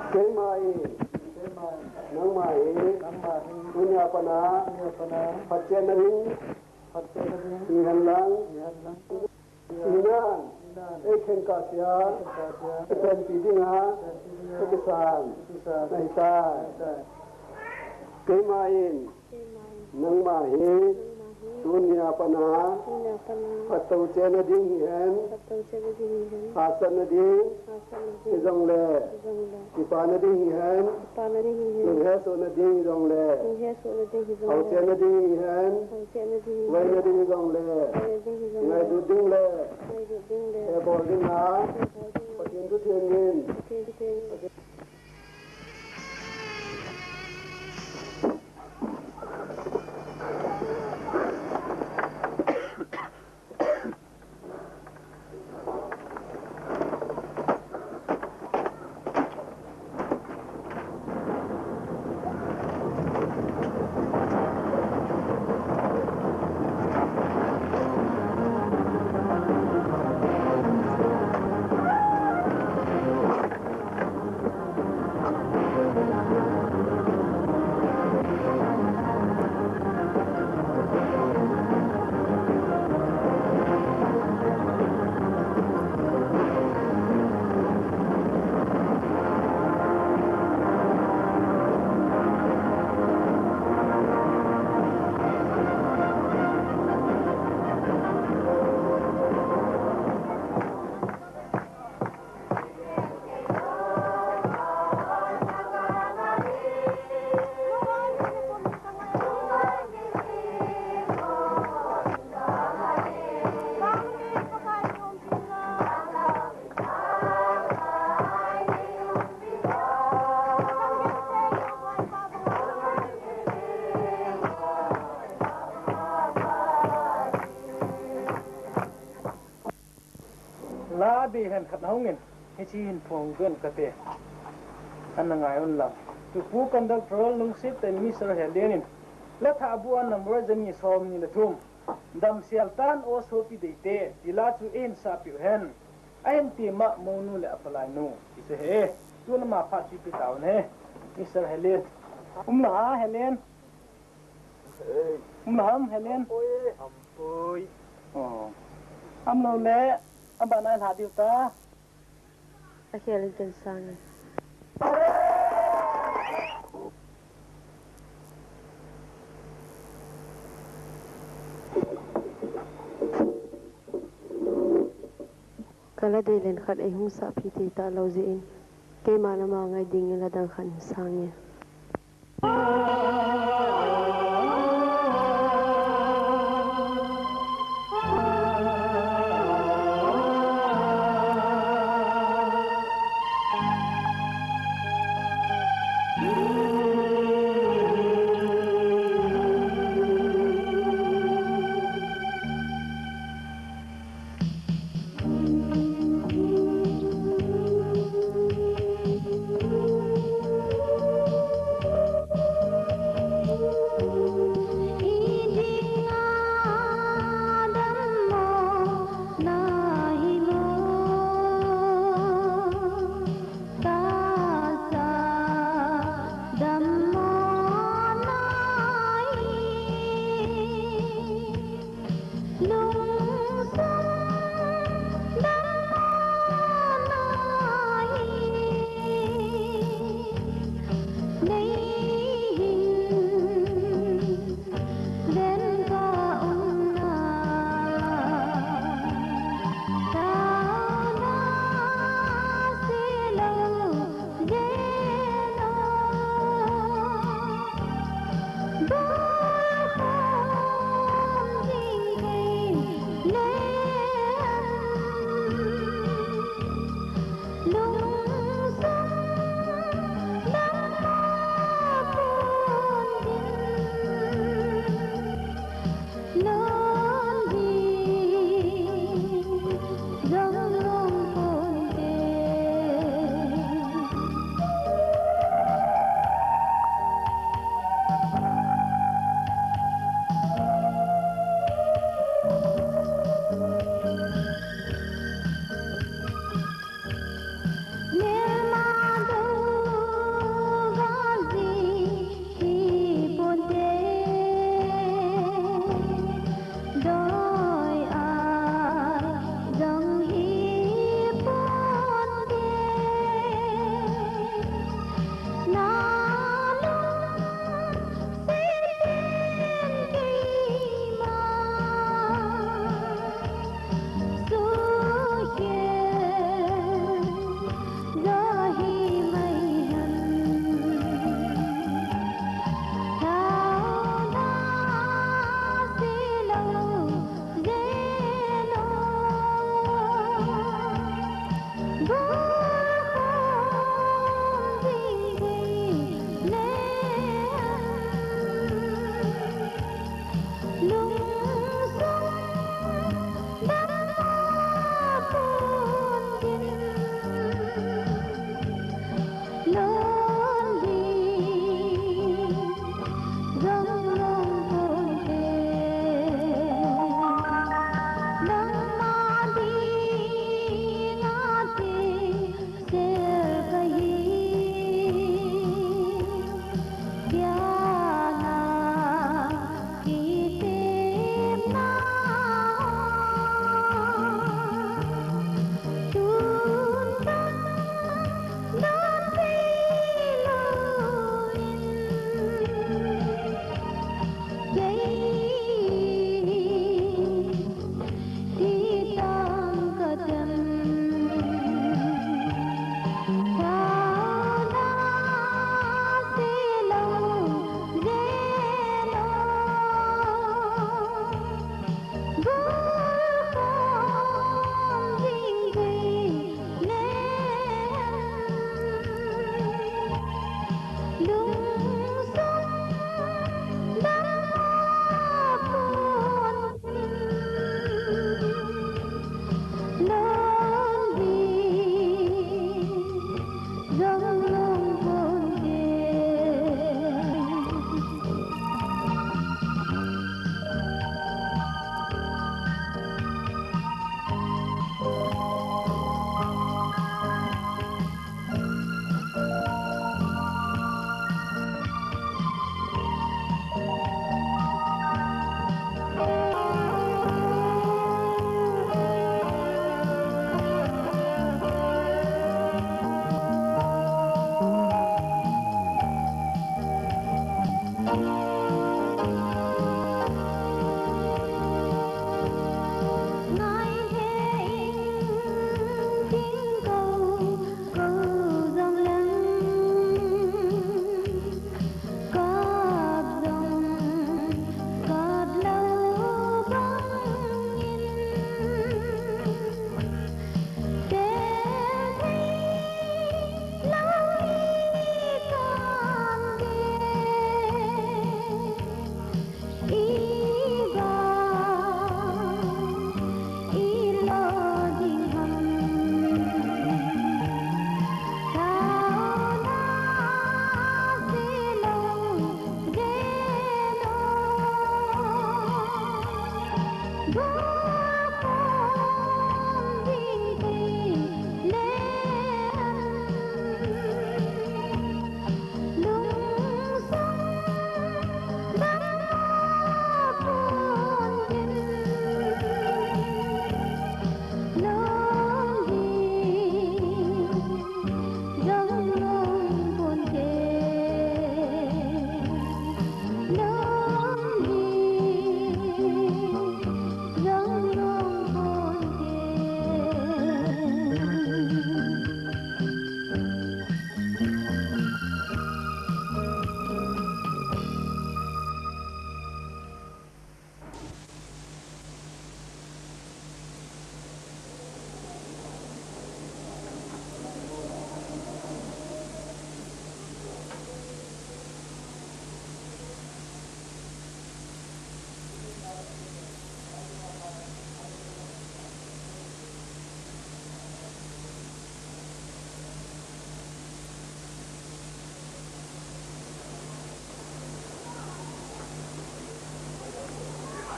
Kemai nang mai punya apa na pacian ring ingan lang ingan Echen kasia, pen pidinga, kebesan, naita, kemain, nang mahi, dunia panah, atau cina dingin, hasan ding, izong le, kipana dingin, nungheso na ding izong le, au cina dingin, wai na ding izong le, ngai du ding le. Ebor ding na, patin tu tiangin. ลาดีเห็นขัดเฮาเงินให้ชีหินพงเกินกะเตอันนั้นไงอันละจุปูกันดักทรลลุงซิปแต่มิสระเฮเลนินและถ้าบัวนัมเบอร์จะมีสอมนี่ละทุ่มดำเสียลตันโอโซปีเดเตดิลาจูเอ็นซาปิวเฮนไอ้ตีมะโมนูเลอฟลายนูอิสเฮตัวนมาพัดจิปิตาวเนมิสระเฮเลนหนาเฮเลนหนามเฮเลนปุยอ๋อเราเละบานายหาดิวตา Akhirnya jensan. Kalau dia len khat ai hung sa piti ta lau zin. Ke mana ma ngai ding la dang khan sangnya.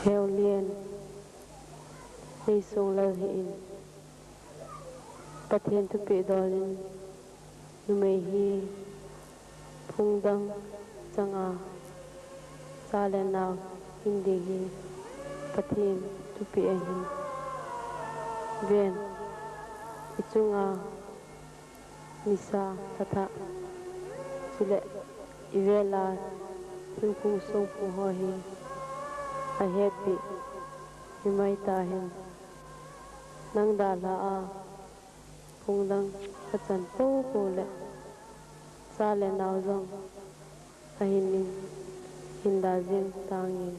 heo liên đi xuống lâu hiện bắt thiên tu bị đo lên nu mê hi phung đăng chẳng à sa lên nào hin đi hi bắt thiên tu bị hi viên chung à misa tata sule ivela thil khung song pu ho hi a happy himai ta hen nang da la a phung dang a chan po po le sa le naw zong a hin da jing tang yin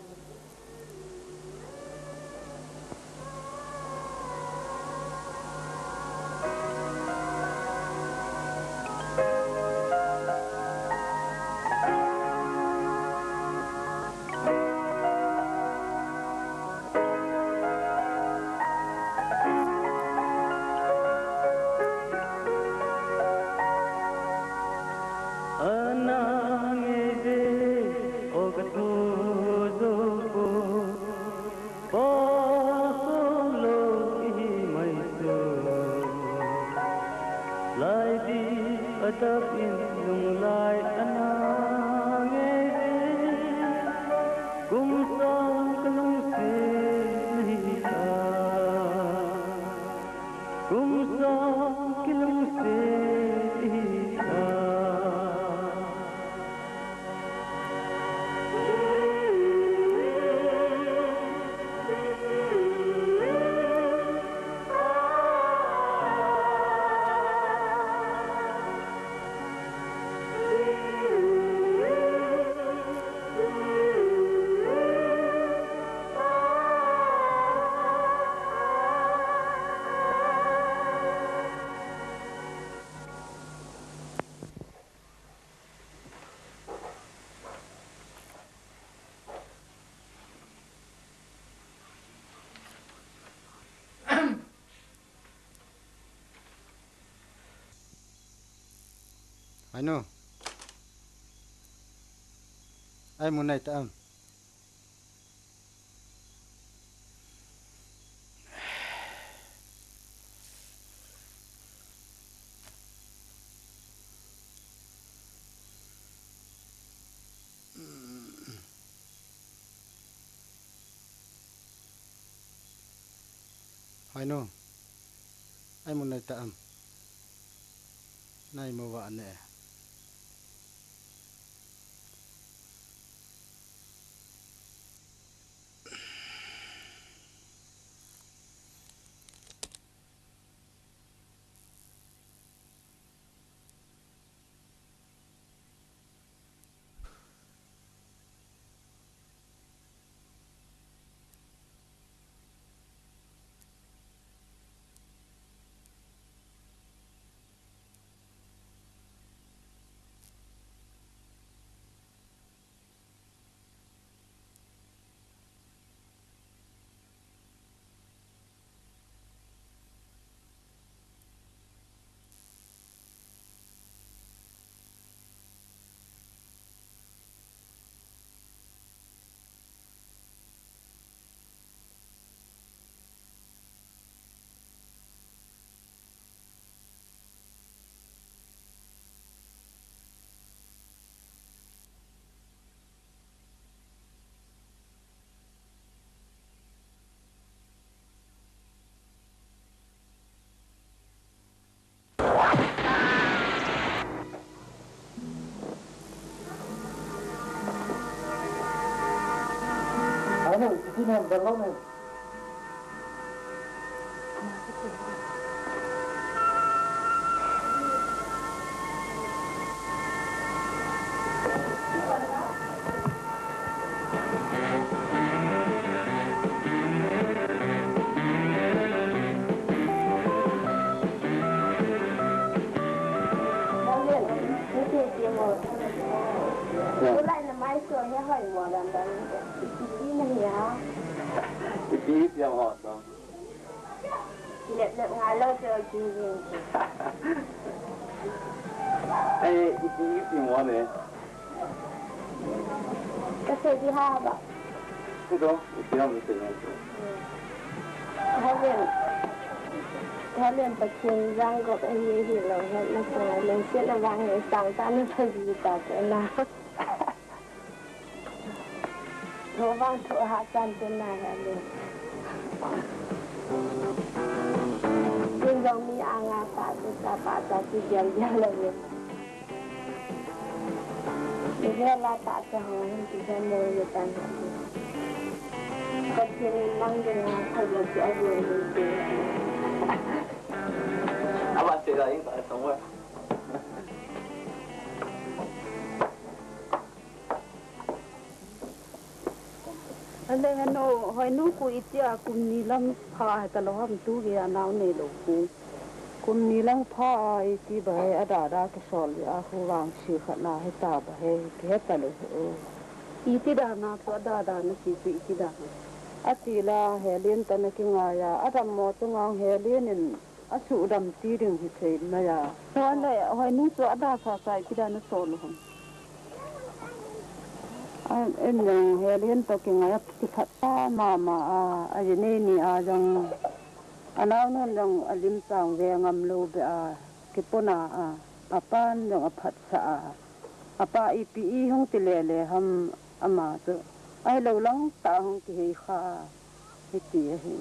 I know. I'm on night. I know. I'm on night. Nay mo wa ne. Ano, itinang dalaw na. Ít ra họ đó. Lệ ngài lo cho kinh nghiệm. Ê, ít thì mua nè. Cái xe đi ha bà. Ito, itinang ito na ito. Helen pakin rang gok ai hi lo na so len se la wang e sang ta na ta ji ta ke na ro wang thu ha chan te na ha le ding dong mi anga pa ta ji jam ja le ni la ta cha ho hin ti ja mo ye tan ha pakin mang de na tha lo ji ai lo ni Abang cakap ini tak ada semua. Anh đây nó hỏi nó cùi chia cùng ni lăng pha cái lỗ hầm tu kia nào này đồ cù cùng ni lăng pha thì bài ở đó cái sỏi à khu vàng xì khát na hay ta bài cái hết ta được ý thì đã na số đã nó chỉ bị thì đã à thì là hè liên ta nó cái ngày à ở đầm mò trong ngang hè liên nên à sụ đầm tí đường thì thấy mà ya nói này hỏi nó số đã phá sai thì đã nó sỏi luôn em yang hè liên ta cái ngày thì thật mà à cái này nè à yang anh nào nó yang lim sang về ngâm lâu về à cái pôn à pan yang phát sa à pa ipi hong tì lệ ham ama tu ai lâu lắm ta hong thì kha thì tiệt hi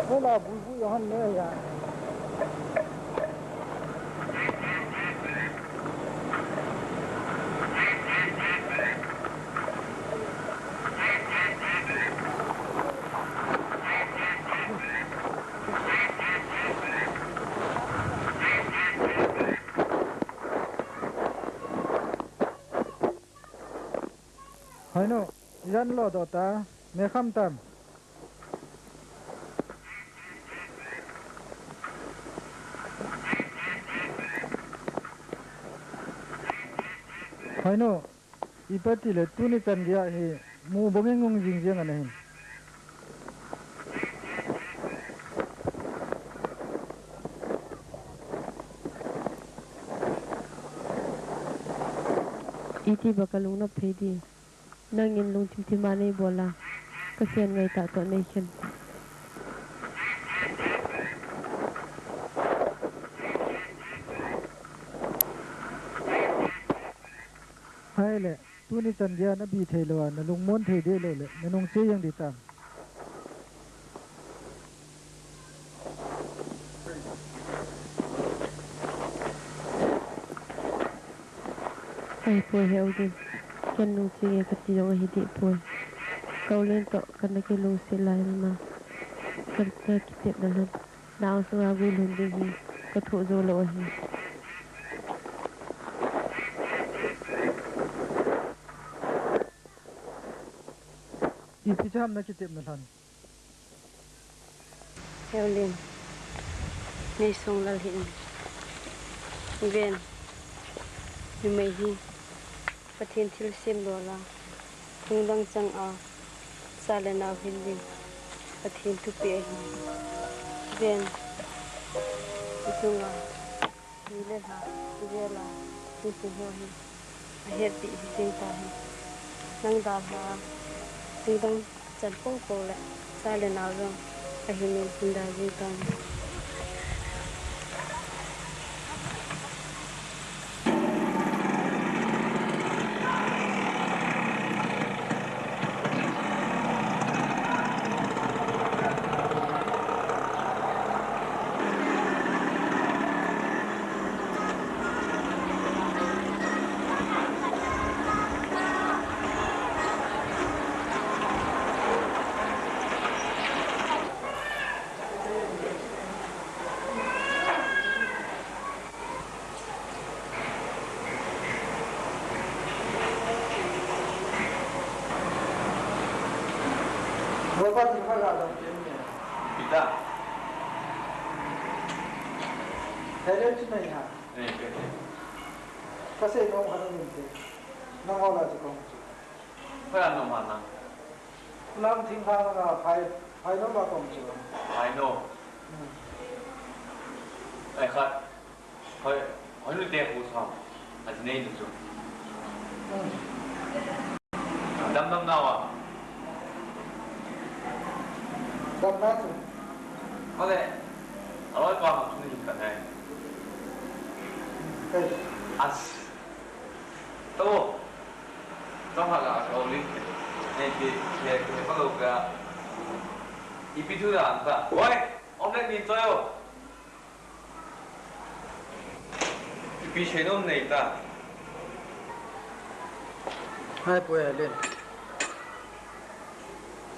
Thế là vui vui hơn nữa ya. Hay no, yan lo do ta, me kham tam. Hay no, ipati le tu ni tan dia he, mu bongeng ngong jing jing anahin. Iti bakalung na pedi, nangin lung timtimane bola, kasian ngai tak to nation. Hay le, tu ni tan dia na bi thei lo na lung mon thei de lo le, na nong che yang di tam. Ai poi heo din, kan lung singe kati dong hidi poi. Kau len to kan ke lung silai na, kan ke kitip dalam. Nao sunga gulun digi, katho zo lo hi. Isi jam na kitip na lan. Heo len, ni sung lal hin. Ven, ni mai hi. Pathin thil sim lo la thung dang chang a sale na hin pathin tu pe hi ven itunga ni le ha vela tu tu ho hi a het ti sing ta hi nang da ha thung dang chan po po le sale na rong a hi min hin da ji ta Kita Thailand chứ này hả? Này cái Có xe nó không ăn được. Nó ngon là chỉ không. phải ăn nồng hẳn à? Làm thím phang là phải nó vào công chứ. Phải nô. Ai khát? Hỏi nó đẹp hồ sao? À gì này được rồi. Đâm nào à? Đâm nát rồi. Có thể. Ở đây con học sinh được này. Cái As. Tô. Trong hạt là cầu linh. Nên thì bắt đầu cả. Ipitu là ăn ta. Ôi, ông này nhìn tôi không? Ipi chế nôm này ta. hai bữa lên.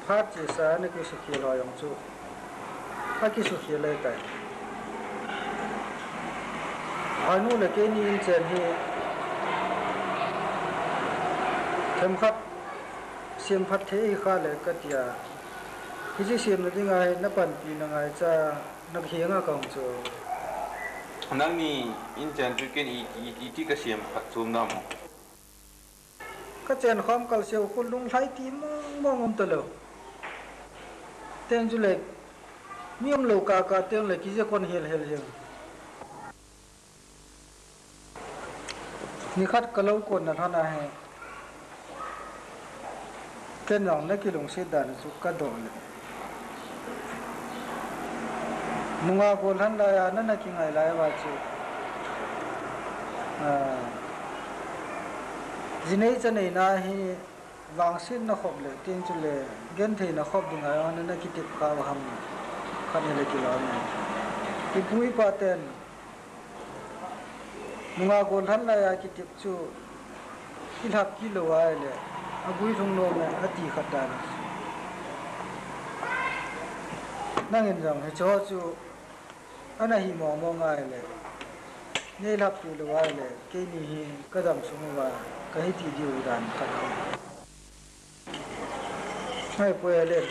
Phát chỉ sáng này cái sự kia lo用处。他技术学来的，努力给你真是，他们看，先发贴一下来个点，一直先那点个那半边那个在那个乡啊工作。那你以前就跟一这个先发做那么？个真好搞笑，คุณลุงไทยทีมองอมตลอดเต็มจุเลยมีอมโลกากาเต็มเลยกิจคนเฮลยังนี่คัดกะเลาคนนะท่านให้เป็นอย่างนักกิลงเสดานสุกกะดอเลยนุงาโกลันลายานั่นนักกิงไงลายวาจูจีนี่จะไหนนะให้วางสิ้นนักขบเลยทิ้งจุเลยเกินที่นักขบดึงไงวันนั้นนักกิติกาวหำขันเลยกิโลนี่ที่ปุ้ยปาเต็นนุงาโกลันลายากิติกจูกิลักกิโลไว้เลยอากุยทงโนมันอติขัดดานนั่งเห็นจังให้ชอจูอันนั้นหิมองง่ายเลยนี่รับอยู่เลยว่าเลยแค่นี้ก็ดำสมว่าก็ให้ที่ดีอุดานกันไม่ป่วยเลย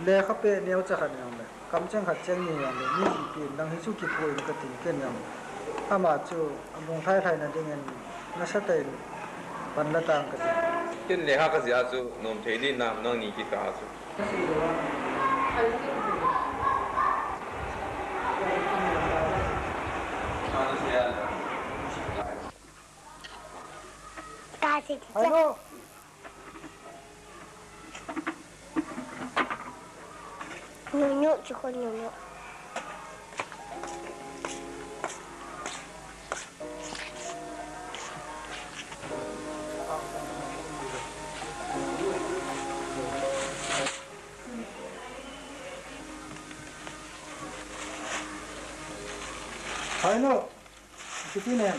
เลยเขาเป็นเนี้ยจะขัดยังเลยคำจังขัดจังนี่ยังเลยนี่ปีนดังให้สู้กี่ป่วยก็ติดกันยังถ้ามาจูลงท้ายนั่นเองน่าจะเต็มปันละต่างกัน今年哈个是阿祖，农田里那农年纪大阿祖。大姐姐，哎呦，牛牛就喝牛牛。还有，几几年？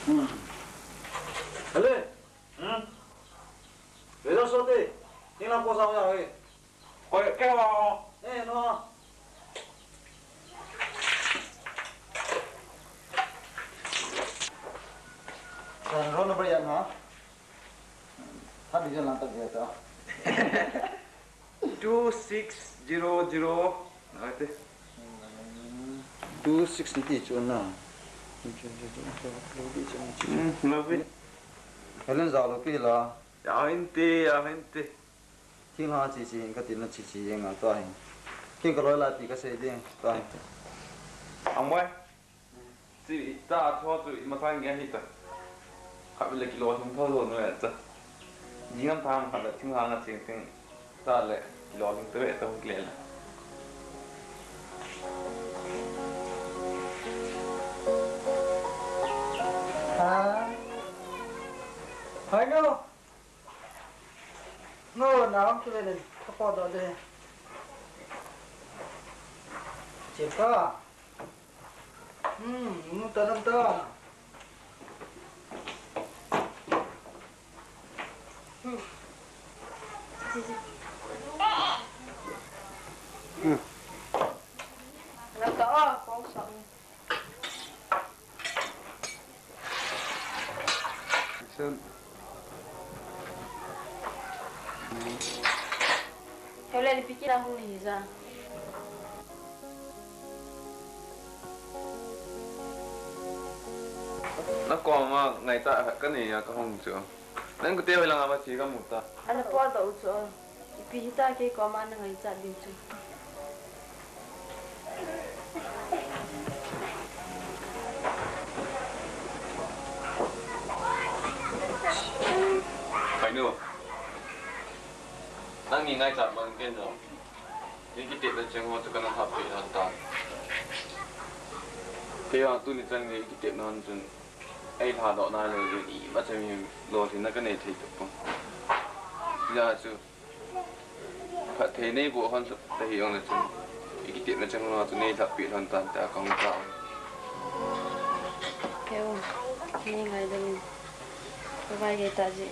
Hello. Về đâu số đi? Nhưng làm cô sao vậy? Ôi, kéo vào. Ê, nó. Roll number yan ha? Sabi dyan lang tabi ito. 2600. Ate. 260 chun na. Lovely. Helen zalo pila. Ya hindi. King ha chi chi ka tin na chi chi yang to hin. King ko la pi ka se ding to hin. Ang boy. Si ta cho tu ma sang ge hita. Ka le kilo thum tho lo no ya ta. Jinam tham ka la thing ha nga ching ting. Ta le kilo thum te ta ho le la. Hai no. No, nào cái này có bao giờ đây. Chết cả. Nó tao tao. Làm tao con sợ. Sơn. Kau lihat dipikir aku ni, Zah. Nó còn mà ngày ta cái này có không chưa? Nên cái tiêu là mà chỉ có một ta. Ana pua tak ucap. Ipihita ke kau mana ngai cat bicu. Phải nữa. Đang nhìn ngay chặt bằng cái rồi. Những cái tiệm bên trong họ cho nó hợp lý hoàn toàn. Khi họ tu niệm chân cái tiệm nó chân ai thà đó này rồi ý bắt cho mình lo thì nó cái này thì được không? Giờ chứ phải thế này bộ hơn thể hiện là chân cái tiệm bên trong nó chân này đặc biệt hoàn toàn ta không tạo. Kau ni ngai dah. Kau cái ta gì?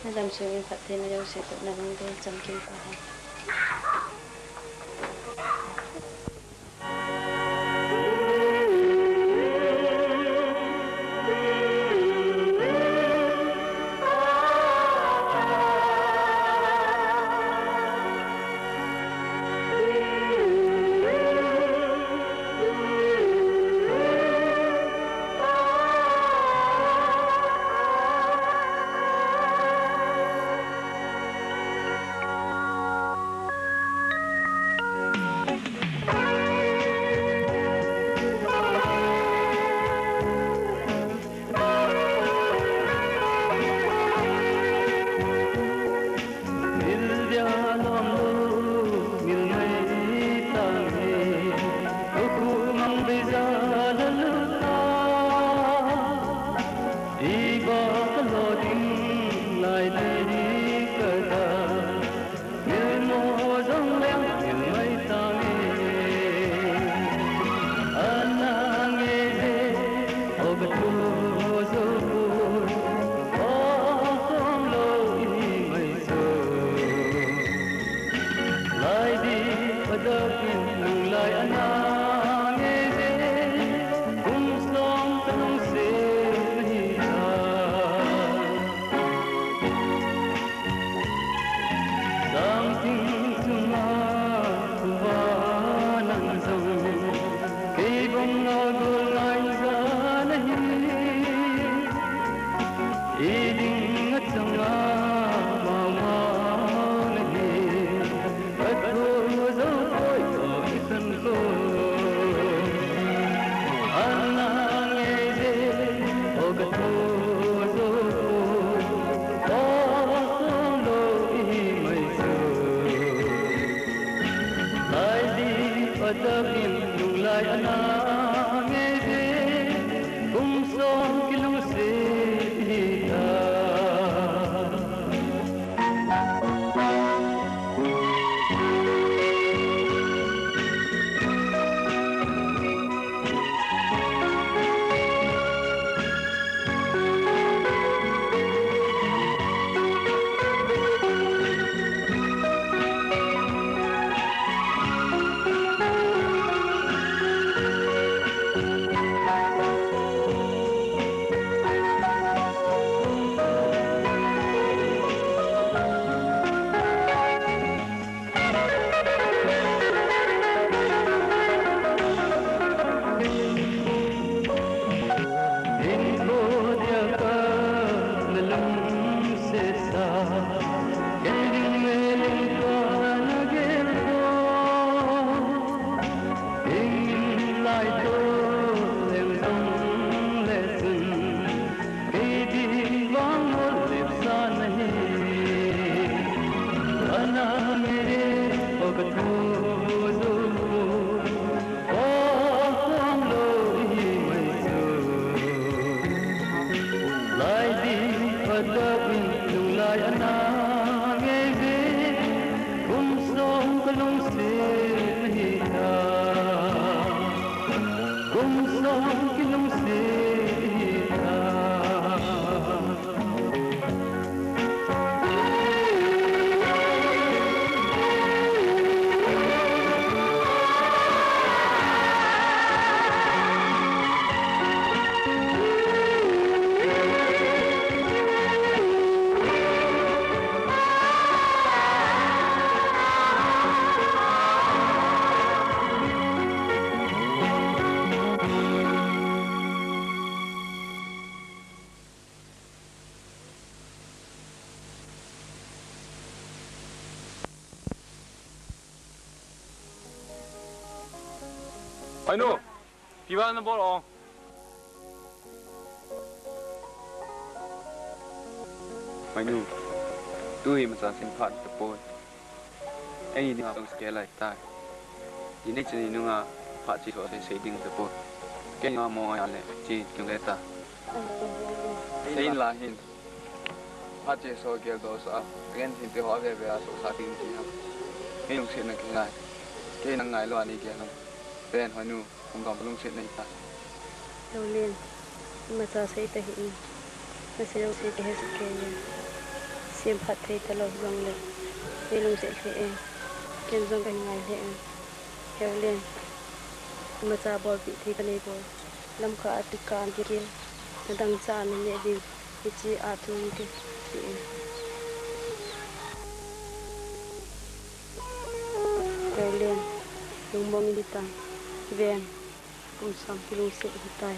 Nó làm sự việc phát triển nhau sẽ tự nằm trong trong kim phật. Ai nu, piwa na bol ong. Ai nu, tui mà sang sinh phạt tập bồi. Anh đi sang scale lại tai. Đi nãy chân đi nung phạt chỉ số sẽ định tập bồi. Cái nào mong ai lệ chỉ dùng lệ ta. Sinh là hin. Phạt chỉ số kia đó sao? Cái hin thì họ về số sát tin gì không? Cái dùng chuyện này cái này. Cái năng ngài loạn đi kia không? Ben hỏi nu, không còn lung chuyện này ta. Đâu lên, mà ta sẽ tới hiện, mà sẽ đâu sẽ tới hết cái này. Xem phát thấy ta lâu dòng lên, đi lung sẽ thế em, kiên dòng cái ngày thế em, theo lên, mà ta bỏ vị thì cái này bỏ, làm cả tự can kia, nó đang cha nên nhẹ đi, thì chỉ tu cái chị em. Theo lên, lung bông đi tăng. Ven, cùng xong cái lung sẽ tay.